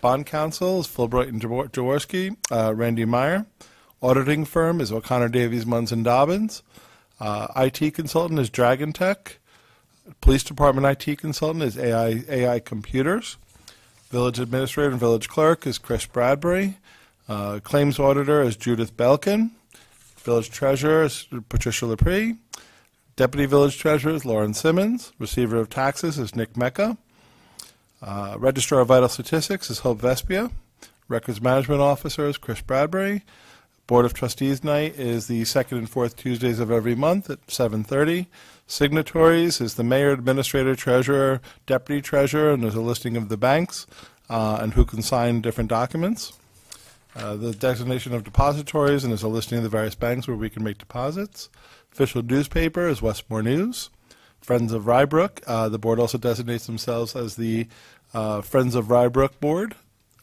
Bond counsel is Fulbright and Jaworski, Randy Meyer. Auditing firm is O'Connor Davies Munns and Dobbins. IT consultant is Dragon Tech. Police Department IT consultant is AI Computers. Village administrator and village clerk is Chris Bradbury. Claims auditor is Judith Belkin. Village treasurer is Patricia Lepre. Deputy village treasurer is Lauren Simmons. Receiver of taxes is Nick Mecca. Registrar of vital statistics is Hope Vespia. Records management officer is Chris Bradbury. Board of Trustees night is the second and fourth Tuesdays of every month at 7:30. Signatories is the mayor, administrator, treasurer, deputy treasurer, and there's a listing of the banks and who can sign different documents. The designation of depositories, and there's a listing of the various banks where we can make deposits. Official newspaper is Westmore News. Friends of Rybrook, the board also designates themselves as the Friends of Rybrook Board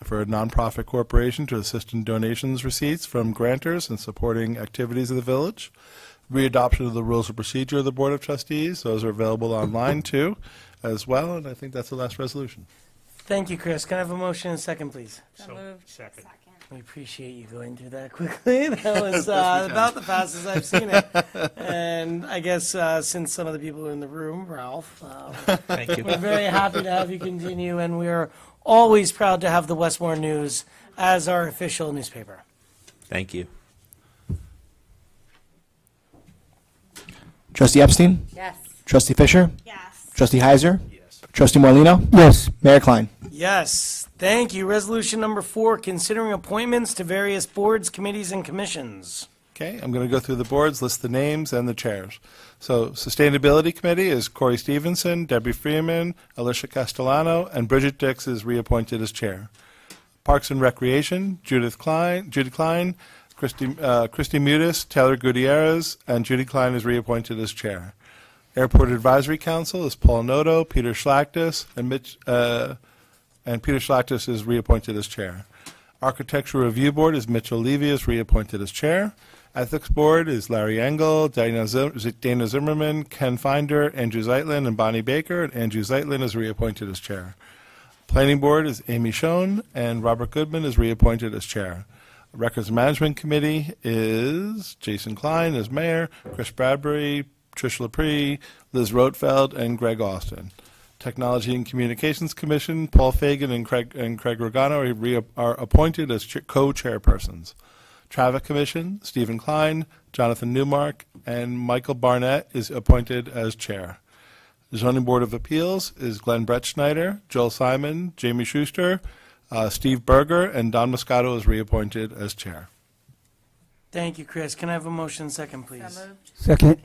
for a nonprofit corporation to assist in donations receipts from grantors and supporting activities of the village. Readoption of the rules of procedure of the Board of Trustees. Those are available online too as well, and I think that's the last resolution. Thank you, Chris. Can I have a motion and a second, please? So, second. We appreciate you going through that quickly. That was about the fastest I've seen it. And I guess since some of the people are in the room, Ralph, Thank you. we're very happy to have you continue, and we're always proud to have the Westmore News as our official newspaper. Thank you. Trustee Epstein? Yes. Trustee Fisher? Yes. Trustee Heiser? Yes. Trustee Morlino? Yes. Mayor Klein? Yes, thank you. Resolution number 4, considering appointments to various boards, committees, and commissions. Okay, I'm going to go through the boards, list the names and the chairs. So Sustainability Committee is Corey Stevenson, Debbie Freeman, Alicia Castellano, and Bridget Dix is reappointed as chair. Parks and Recreation, Judy Klein, Christy Mutis, Taylor Gutierrez, and Judy Klein is reappointed as chair. Airport Advisory Council is Paul Noto, Peter Schlachtis, and Peter Schlachtis is reappointed as chair. Architectural Review Board is Mitchell Levy is reappointed as chair. Ethics Board is Larry Engel, Dana Zimmerman, Ken Finder, Andrew Zeitlin, and Bonnie Baker, and Andrew Zeitlin is reappointed as chair. Planning Board is Amy Schoen, and Robert Goodman is reappointed as chair. Records Management Committee is Jason Klein as mayor, Chris Bradbury, Trish Lepre, Liz Rotfeld, and Greg Austin. Technology and Communications Commission, Paul Fagan and Craig Regano are appointed as co-chairpersons. Traffic Commission, Stephen Klein, Jonathan Newmark, and Michael Barnett is appointed as chair. The Zoning Board of Appeals is Glenn Brettschneider, Joel Simon, Jamie Schuster, Steve Berger, and Don Moscato is reappointed as chair. Thank you, Chris. Can I have a motion second, please? So moved. Second.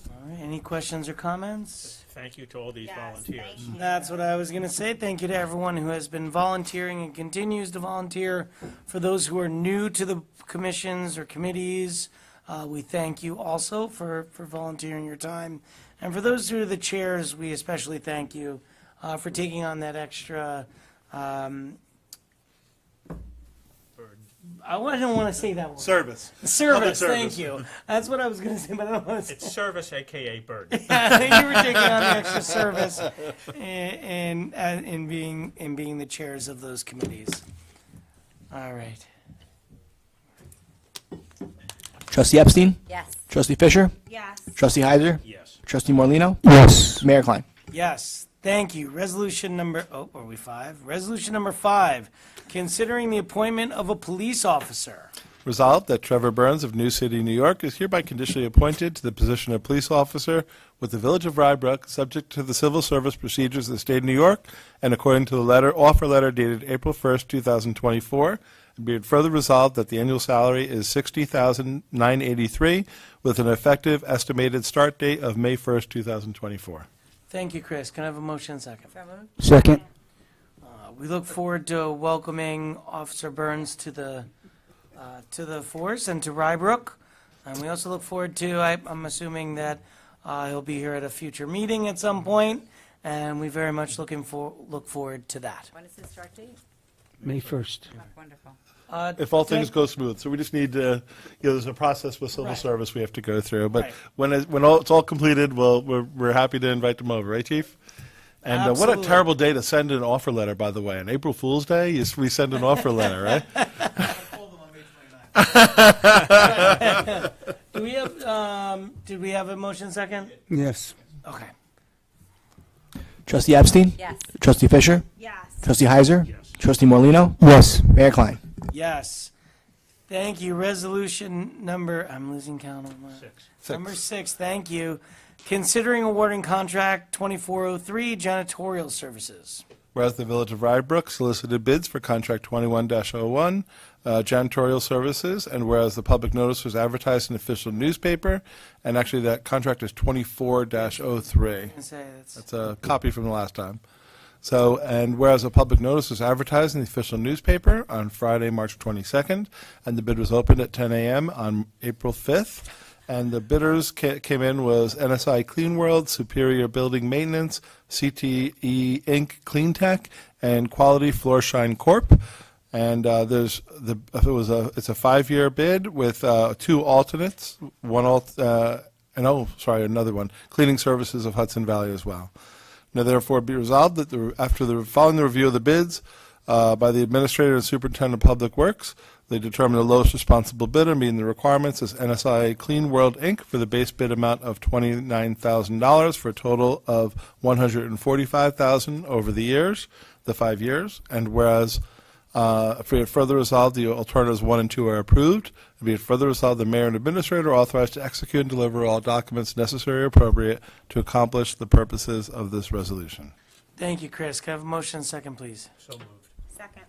All right, any questions or comments? Thank you to all these volunteers. That's what I was going to say. Thank you to everyone who has been volunteering and continues to volunteer. For those who are new to the commissions or committees, we thank you also for volunteering your time. And for those who are the chairs, we especially thank you for taking on that extra I don't want to say that one. Service. Service, thank you. That's what I was going to say, but I don't want to say It's service, AKA bird. you were taking on the extra service in being the chairs of those committees. All right. Trustee Epstein? Yes. Trustee Fisher? Yes. Trustee Heiser? Yes. Trustee Morlino? Yes. Mayor Klein? Yes, thank you. Resolution number, are we 5? Resolution number 5, considering the appointment of a police officer. Resolved that Trevor Burns of New City, New York is hereby conditionally appointed to the position of police officer with the Village of Rybrook, subject to the civil service procedures of the state of New York, and according to the offer letter dated April 1st, 2024. And be it further resolved that the annual salary is $60,983 with an effective estimated start date of May 1st, 2024. Thank you, Chris. Can I have a motion second? So moved. Second. We look forward to welcoming Officer Burns to the force and to Rybrook. And we also look forward to, I'm assuming that he'll be here at a future meeting at some point, and we very much look forward to that. When is his start date? May 1st. Oh, wonderful. If all things go smooth. So we just need to, there's a process with civil Right. service we have to go through. But Right. when it's all completed, we're happy to invite them over, right, Chief? And what a Absolutely. terrible day to send an offer letter, by the way. On April Fool's Day, we send an offer letter, right? Did we have a motion second? Yes. Okay. Trustee Epstein? Yes. Trustee Fisher? Yes. Trustee Heiser? Yes. Trustee Morlino, Yes. Mayor Klein? Yes. Thank you. Resolution number, I'm losing count of my. Six. Number 6, thank you. Considering awarding contract 2403 janitorial services. Whereas the Village of Rybrook solicited bids for contract 21-01, janitorial services, and whereas the public notice was advertised in the official newspaper, and actually that contract is 24-03. That's a copy from the last time. So, and whereas a public notice was advertised in the official newspaper on Friday, March 22nd, and the bid was opened at 10 a.m. on April 5th, and the bidders came in was NSI Clean World, Superior Building Maintenance, CTE Inc. Clean Tech, and Quality Floor Shine Corp. And it's a 5-year bid with 2 alternates, another one, Cleaning Services of Hudson Valley as well. Now, therefore, be resolved that following the review of the bids by the Administrator and Superintendent of Public Works, they determined the lowest responsible bidder meeting the requirements as NSI Clean World, Inc. for the base bid amount of $29,000 for a total of $145,000 over the 5 years. And whereas be it further resolved, the alternatives 1 and 2 are approved. And be it further resolved, the mayor and administrator are authorized to execute and deliver all documents necessary or appropriate to accomplish the purposes of this resolution. Thank you, Chris. Can I have a motion second, please? So moved. Second.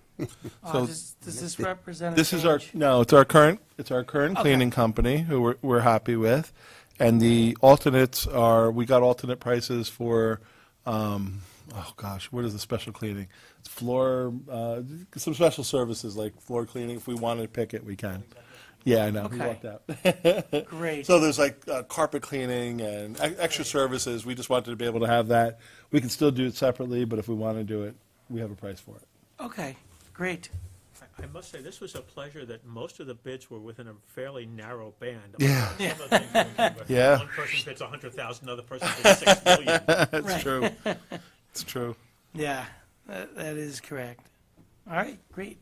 Does this represent a This is our change? it's our current cleaning company who we're happy with, and the alternates we got alternate prices for what is the special cleaning? It's floor, some special services like floor cleaning. If we wanted to pick it, we can. Yeah, I know. He Okay. walked out. Great. So there's like carpet cleaning and extra services. We just wanted to be able to have that. We can still do it separately, but if we want to do it, we have a price for it. Okay, great. I must say, this was a pleasure that most of the bids were within a fairly narrow band. Yeah. Some of the things were- Yeah. One person bids 100,000, another person bids 6 million. That's true. It's true. Yeah, that is correct. All right, great.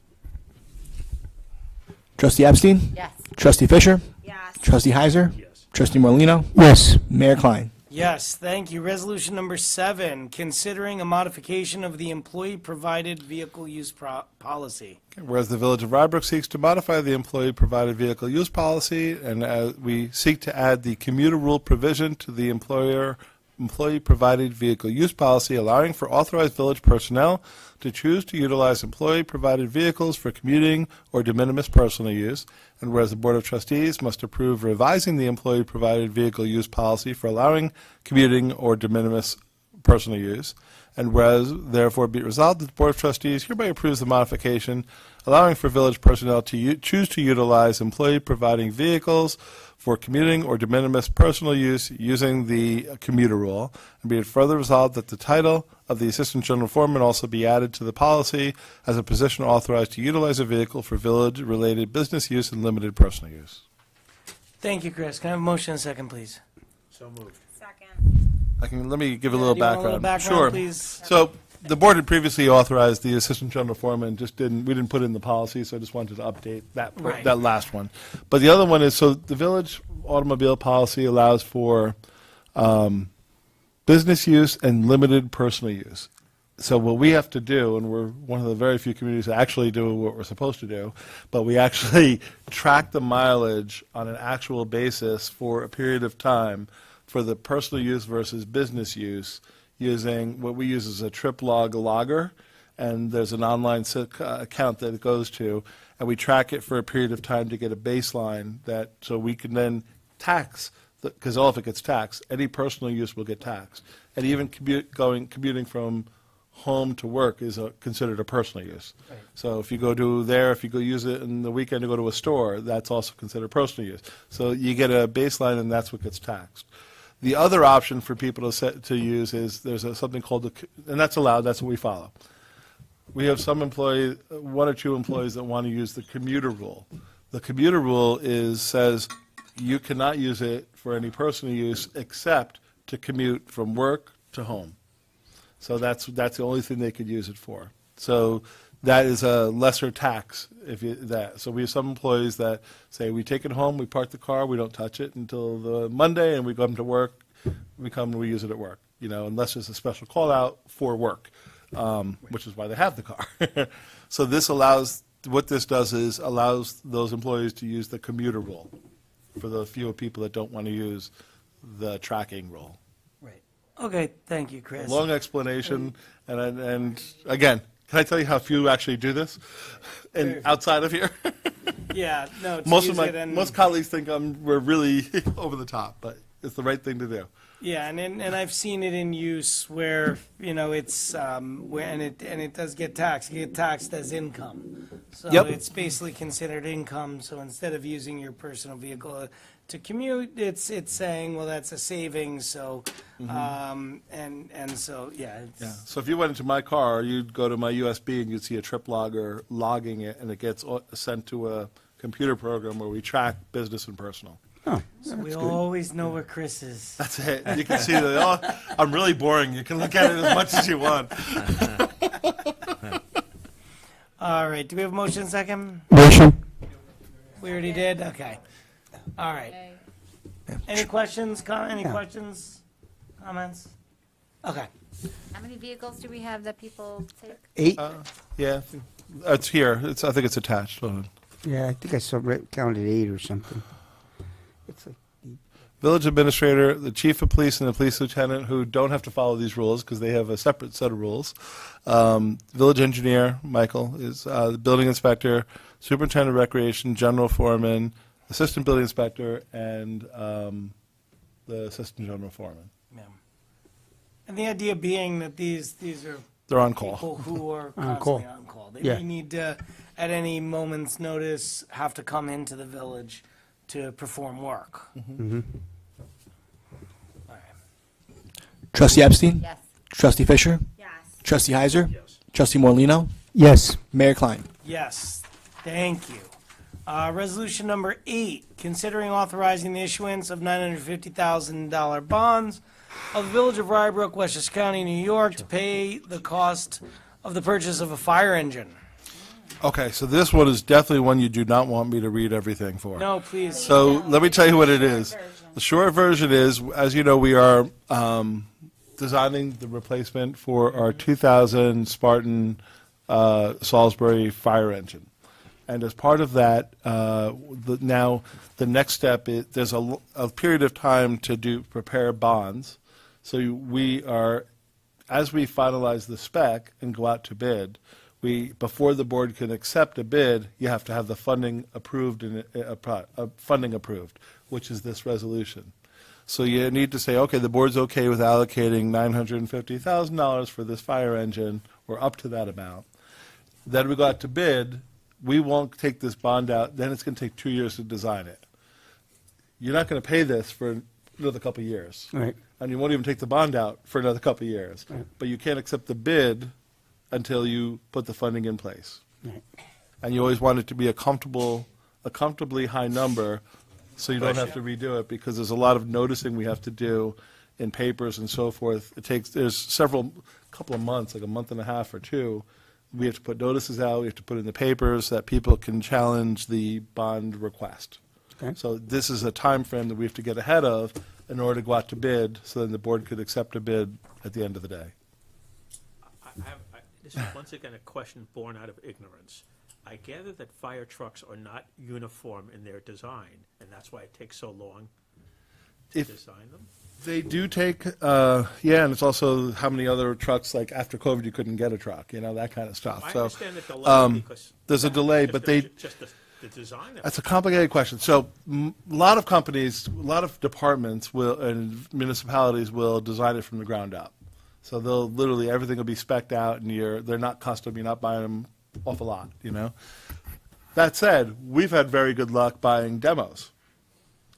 Trustee Epstein? Yes. Trustee Fisher? Yes. Trustee Heiser? Yes. Trustee Morlino, Yes. Mayor Klein? Yes, thank you. Resolution number 7, considering a modification of the employee-provided vehicle use policy. Whereas the Village of Rybrook seeks to modify the employee-provided vehicle use policy, and we seek to add the commuter rule provision to the employee-provided vehicle use policy, allowing for authorized village personnel to choose to utilize employee-provided vehicles for commuting or de minimis personal use. And whereas the Board of Trustees must approve revising the employee-provided vehicle use policy for allowing commuting or de minimis personal use. And whereas, therefore, be it resolved that the Board of Trustees hereby approves the modification allowing for village personnel to choose to utilize employee-providing vehicles for commuting or de minimis personal use using the commuter rule. And be it further resolved that the title of the Assistant General Foreman also be added to the policy as a position authorized to utilize a vehicle for village-related business use and limited personal use. Thank you, Chris. Can I have a motion and second, please? So moved. Second. Let me give a Yeah, little do you want a background. little background, Sure. please? So the board had previously authorized the Assistant General Foreman, we didn't put it in the policy, so I just wanted to update Right. that last one. But the other one is, so the village automobile policy allows for business use and limited personal use. So what we have to do, and we're one of the very few communities that actually do what we're supposed to do, but we actually track the mileage on an actual basis for a period of time for the personal use versus business use using what we use as a trip log logger, and there's an online account that it goes to, and we track it for a period of time to get a baseline that, so we can then tax, because all of it gets taxed, any personal use will get taxed. And even commuting from home to work is considered a personal use. Right. So if you go use it in the weekend to go to a store, that's also considered personal use. So you get a baseline, and that's what gets taxed. The other option for people to use is there's something called, and that's allowed, that's what we follow. We have some employees, 1 or 2 employees that want to use the commuter rule. The commuter rule says you cannot use it for any personal use except to commute from work to home. So that's the only thing they could use it for. So that is a lesser tax so we have some employees that say we take it home, we park the car, we don't touch it until the Monday, and we come to work, we use it at work, unless there's a special call out for work, which is why they have the car. So what this does is allows those employees to use the commuter rule for the fewer people that don't want to use the tracking rule. Right. Okay, thank you, Chris. Long explanation, and again, can I tell you how few actually do this, and outside of here? Yeah, no. Most colleagues think we're really over the top, but it's the right thing to do. Yeah, and I've seen it in use where it's and it does get taxed. You get taxed as income, so it's basically considered income. So instead of using your personal vehicle to commute, it's saying, well, that's a savings. So and so So if you went into my car, you'd go to my USB and you'd see a trip logger logging it, and it gets sent to a computer program where we track business and personal. Oh, So we always know where Chris is. That's it. You can see I'm really boring. You can look at it as much as you want. All right. Do we have a motion second? Motion. We already did? Okay. All right. Any questions? Questions? Comments? Okay. How many vehicles do we have that people take? 8? Yeah, it's here. I think it's attached. Hold on. Yeah, I think I counted 8 or something. It's like Village administrator, the chief of police, and the police lieutenant, who don't have to follow these rules because they have a separate set of rules. Village engineer, Michael, is the building inspector, superintendent of recreation, general foreman, assistant building inspector, and the assistant general foreman. Yeah. And the idea being that these are They're on call. people who are On constantly call. on call. They Yeah. may need to, at any moment's notice, have to come into the village to perform work. Mm-hmm. All right. Trustee Epstein? Yes. Trustee Fisher? Yes. Trustee Heiser? Yes. Trustee Morlino, Yes. Mayor Klein? Yes, thank you. Resolution number 8, considering authorizing the issuance of $950,000 bonds of the Village of Rybrook, Westchester County, New York, to pay the cost of the purchase of a fire engine. Okay, so this one is definitely one you do not want me to read everything for. No, please. So let me tell you what it is. The short version is, as you know, we are designing the replacement for our 2000 Spartan Salisbury fire engine. And as part of that, now the next step is there's a period of time to prepare bonds. So we are, as we finalize the spec and go out to bid, before the board can accept a bid, you have to have the funding approved which is this resolution. So you need to say, okay, the board's okay with allocating $950,000 for this fire engine, or up to that amount. Then we go out to bid. We won't take this bond out. Then it's going to take 2 years to design it. You're not going to pay this for another couple of years. Right. And you won't even take the bond out for another couple of years. Right. But you can't accept the bid until you put the funding in place. Right. And you always want it to be a comfortably high number, so you don't have to redo it, because there's a lot of noticing we have to do in papers and so forth. There's couple of months, like a month and a half or 2. We have to put notices out, we have to put in the papers that people can challenge the bond request. Okay. So this is a time frame that we have to get ahead of in order to go out to bid, so then the board could accept a bid at the end of the day. This is once again a question born out of ignorance. I gather that fire trucks are not uniform in their design, and that's why it takes so long to design them? They do take, and it's also how many other trucks, like after COVID, you couldn't get a truck, that kind of stuff. I So understand the delay because there's a delay, but the design of it. that's a complicated question. So a lot of companies, a lot of departments and municipalities will design it from the ground up. So they'll literally, everything will be spec'd out, and they're not custom. You're not buying them off a lot, That said, we've had very good luck buying demos.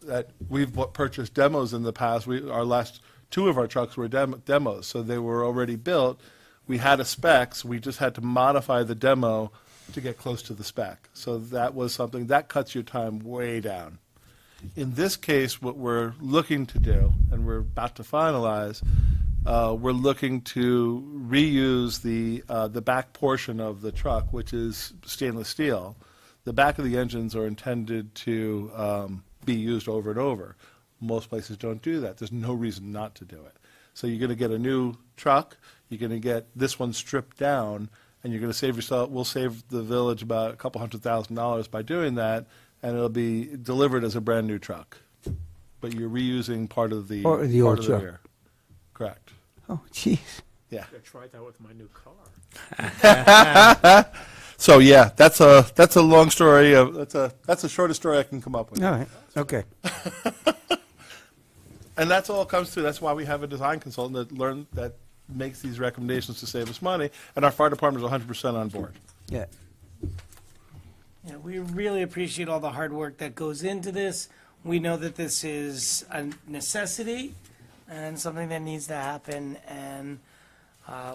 That we've purchased demos in the past. Our last 2 of our trucks were demos, so they were already built. We had a spec, so we just had to modify the demo to get close to the spec. So that was something that cuts your time way down. In this case, what we're looking to do, and we're about to finalize, we're looking to reuse the back portion of the truck, which is stainless steel. The back of the engines are intended to be used over and over. Most places don't do that. There's no reason not to do it. So you're going to get a new truck. You're going to get this one stripped down, and you're going to save yourself. We'll save the village about a couple $100,000 by doing that, and it'll be delivered as a brand new truck. But you're reusing part of the Or the old truck. rear. Correct. Oh, jeez. Yeah. I tried that with my new car. So yeah, that's a long story. That's the shortest story I can come up with. All right. Okay. And that's all it comes to. That's why we have a design consultant that makes these recommendations to save us money, and our fire department is 100% on board. Yeah. Yeah, we really appreciate all the hard work that goes into this. We know that this is a necessity and something that needs to happen, and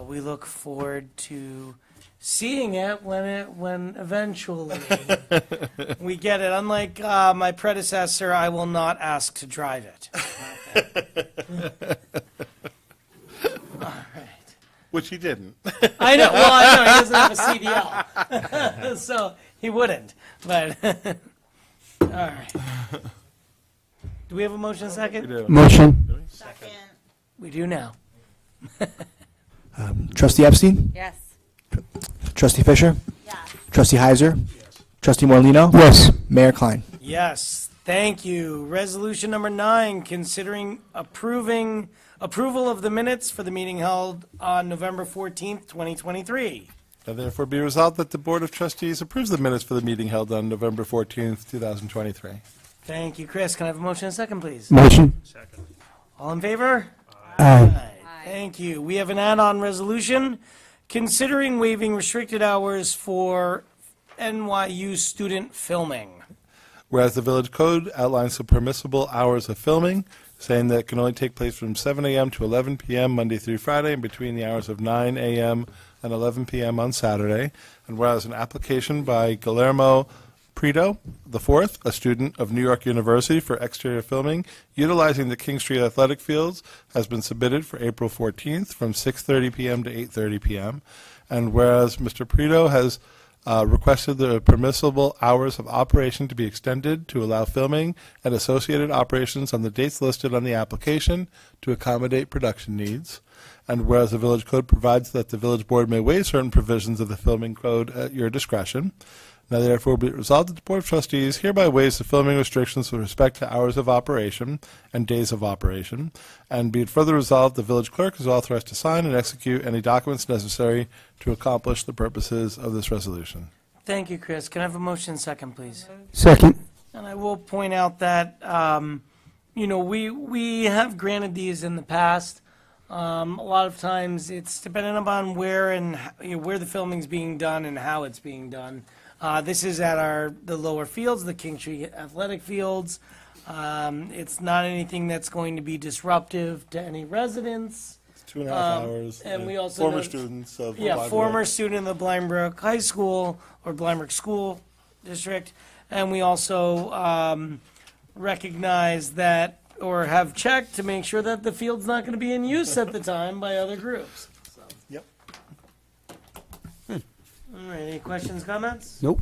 we look forward to seeing it when eventually we get it. Unlike my predecessor, I will not ask to drive it. All right. Which he didn't. I know. Well, I know he doesn't have a CDL, so he wouldn't. But all right. Do we have a motion second? We do. Motion. Second. We do now. Trustee Epstein? Yes. Trustee Fisher? Yes. Trustee Heiser? Trustee Morlino? Yes. Mayor Klein? Yes, thank you. Resolution number 9, considering approval of the minutes for the meeting held on November 14th, 2023. Now therefore be resolved that the Board of Trustees approves the minutes for the meeting held on November 14th, 2023. Thank you, Chris. Can I have a motion and a second, please? Motion. Second. All in favor? Aye. Thank you. We have an add-on resolution considering waiving restricted hours for NYU student filming. Whereas the village code outlines the permissible hours of filming, saying that it can only take place from 7 a.m. to 11 p.m. Monday through Friday and between the hours of 9 a.m. and 11 p.m. on Saturday. And whereas an application by Guillermo Prieto IV, a student of New York University for exterior filming, utilizing the King Street Athletic Fields, has been submitted for April 14th from 6:30 p.m. to 8:30 p.m. And whereas Mr. Prieto has requested the permissible hours of operation to be extended to allow filming and associated operations on the dates listed on the application to accommodate production needs. And whereas the village code provides that the village board may waive certain provisions of the filming code at your discretion. Now therefore be it resolved that the Board of Trustees hereby waives the filming restrictions with respect to hours of operation and days of operation, and be it further resolved the village clerk is authorized to sign and execute any documents necessary to accomplish the purposes of this resolution. Thank you, Chris. Can I have a motion and second, please? Second. And I will point out that, we have granted these in the past. A lot of times it's dependent upon where the filming's being done and how it's being done. This is at the lower fields, the King Street Athletic Fields. It's not anything that's going to be disruptive to any residents. It's 2.5 hours. And we also former know- students of the Yeah, library. former student of the Blindbrook High School or Blindbrook School District. And we also recognize that or have checked to make sure that the field's not going to be in use at the time by other groups. So. Yep. All right, any questions, comments? Nope.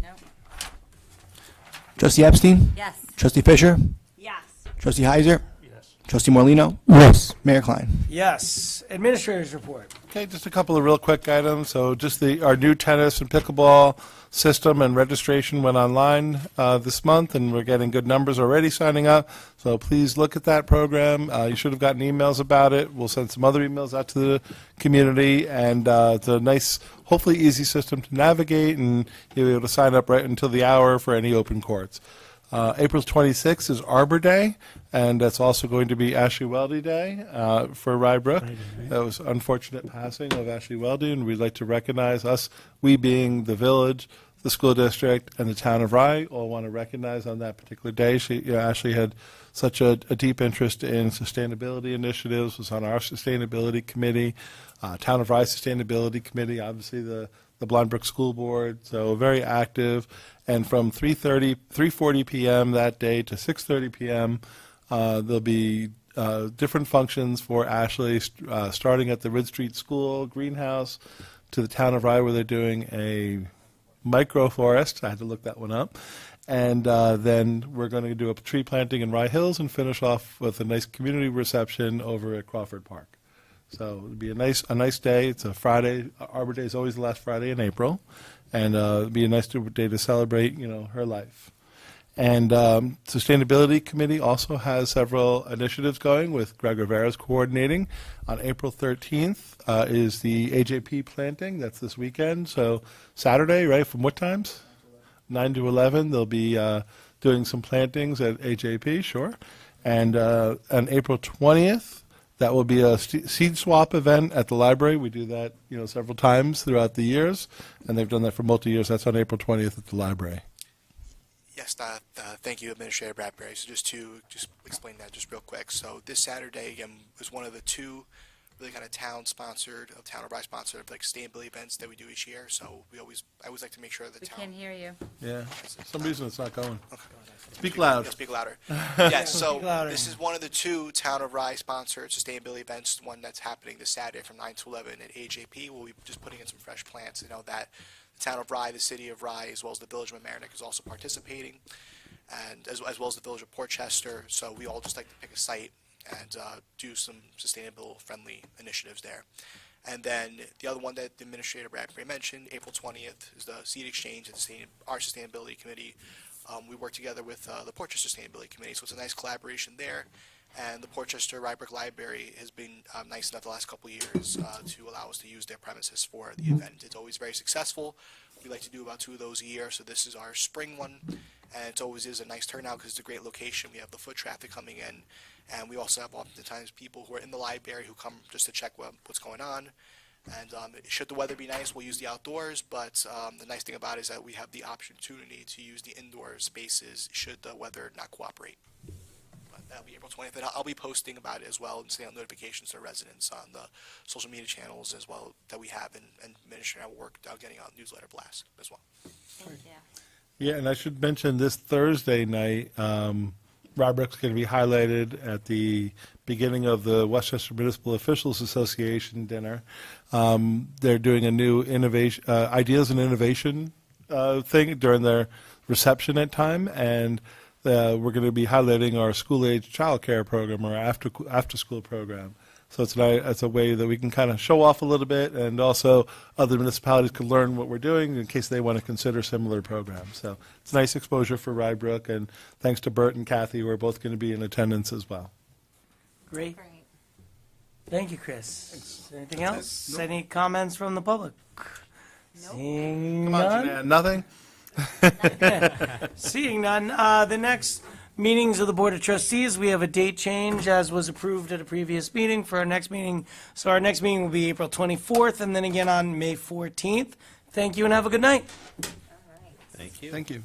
Trustee Epstein? Yes. Trustee Fisher? Yes. Trustee Heiser? Yes. Trustee Morlino? Yes. Mayor Klein? Yes. Administrator's report. Okay, just a couple of real quick items. So just our new tennis and pickleball system and registration went online this month, and we're getting good numbers already signing up. So please look at that program. You should have gotten emails about it. We'll send some other emails out to the community, and it's a nice, hopefully easy system to navigate, and you'll be able to sign up right until the hour for any open courts. April 26th is Arbor Day, and that's also going to be Ashley Weldy Day for Rye Brook. That was unfortunate passing of Ashley Weldy, and we'd like to recognize us, we being the village, the school district, and the town of Rye, all want to recognize on that particular day. Ashley had such a deep interest in sustainability initiatives, was on our sustainability committee, Town of Rye Sustainability Committee, obviously the Blindbrook School Board, so very active. And from 3:40 p.m. that day to 6:30 p.m., there'll be different functions for Ashley, starting at the Ridge Street School greenhouse to the town of Rye, where they're doing a microforest. I had to look that one up. And then we're going to do a tree planting in Rye Hills and finish off with a nice community reception over at Crawford Park. So it'll be a nice day. It's a Friday. Arbor Day is always the last Friday in April, and it'll be a nice day to celebrate, her life. And Sustainability Committee also has several initiatives going, with Greg Rivera's coordinating. On April 13th is the AJP planting. That's this weekend. So Saturday, right? From what times? 9 to 11. They'll be doing some plantings at AJP, sure. And on April 20th, that will be a seed swap event at the library. We do that, several times throughout the years, and they've done that for multi-years. That's on April 20th at the library. Yes, thank you, Administrator Bradbury. So just to explain that just real quick. So this Saturday, again, was one of the two really kind of town of Rye sponsored like sustainability events that we do each year. So I always like to make sure that We town. can't hear you. Yeah, for some reason it's not going. Okay. Speak loud. Yeah, speak louder. Yes, so Speak louder. this is one of the two town of Rye sponsored sustainability events. One that's happening this Saturday from 9 to 11 at AJP. We'll be just putting in some fresh plants. That the town of Rye, the city of Rye, as well as the village of Mamaroneck is also participating, and as well as the village of Portchester. So we all just like to pick a site and do some sustainable friendly initiatives there. And then the other one that the Administrator Bradbury mentioned, April 20th, is the seed exchange at our Sustainability Committee. We work together with the Portchester Sustainability Committee, so it's a nice collaboration there. And the Portchester Rybrook Library has been nice enough the last couple of years to allow us to use their premises for the event. It's always very successful. We like to do about 2 of those a year, so this is our spring one. And it always is a nice turnout because it's a great location. We have the foot traffic coming in, and we also have oftentimes people who are in the library who come just to check what's going on. And should the weather be nice, we'll use the outdoors, but the nice thing about it is that we have the opportunity to use the indoor spaces should the weather not cooperate. But that'll be April 20th, and I'll be posting about it as well and sending out notifications to residents on the social media channels as well that we have, and Administrator will work out getting out newsletter blast as well. Thank you. Yeah, and I should mention this Thursday night, Rybrook's going to be highlighted at the beginning of the Westchester Municipal Officials Association dinner. They're doing a new ideas and innovation thing during their reception at time, and we're going to be highlighting our school-age child care program, our after-school program. So it's a way that we can kind of show off a little bit, and also other municipalities can learn what we're doing in case they want to consider similar programs. So it's nice exposure for Rybrook, and thanks to Bert and Kathy, we're both going to be in attendance as well. Great. Thank you, Chris. Anything else? Nope. Any comments from the public? Nope. Seeing none? Nothing? Seeing none. The next meetings of the Board of Trustees, we have a date change as was approved at a previous meeting for our next meeting. So our next meeting will be April 24th and then again on May 14th. Thank you and have a good night. All right. Thank you. Thank you.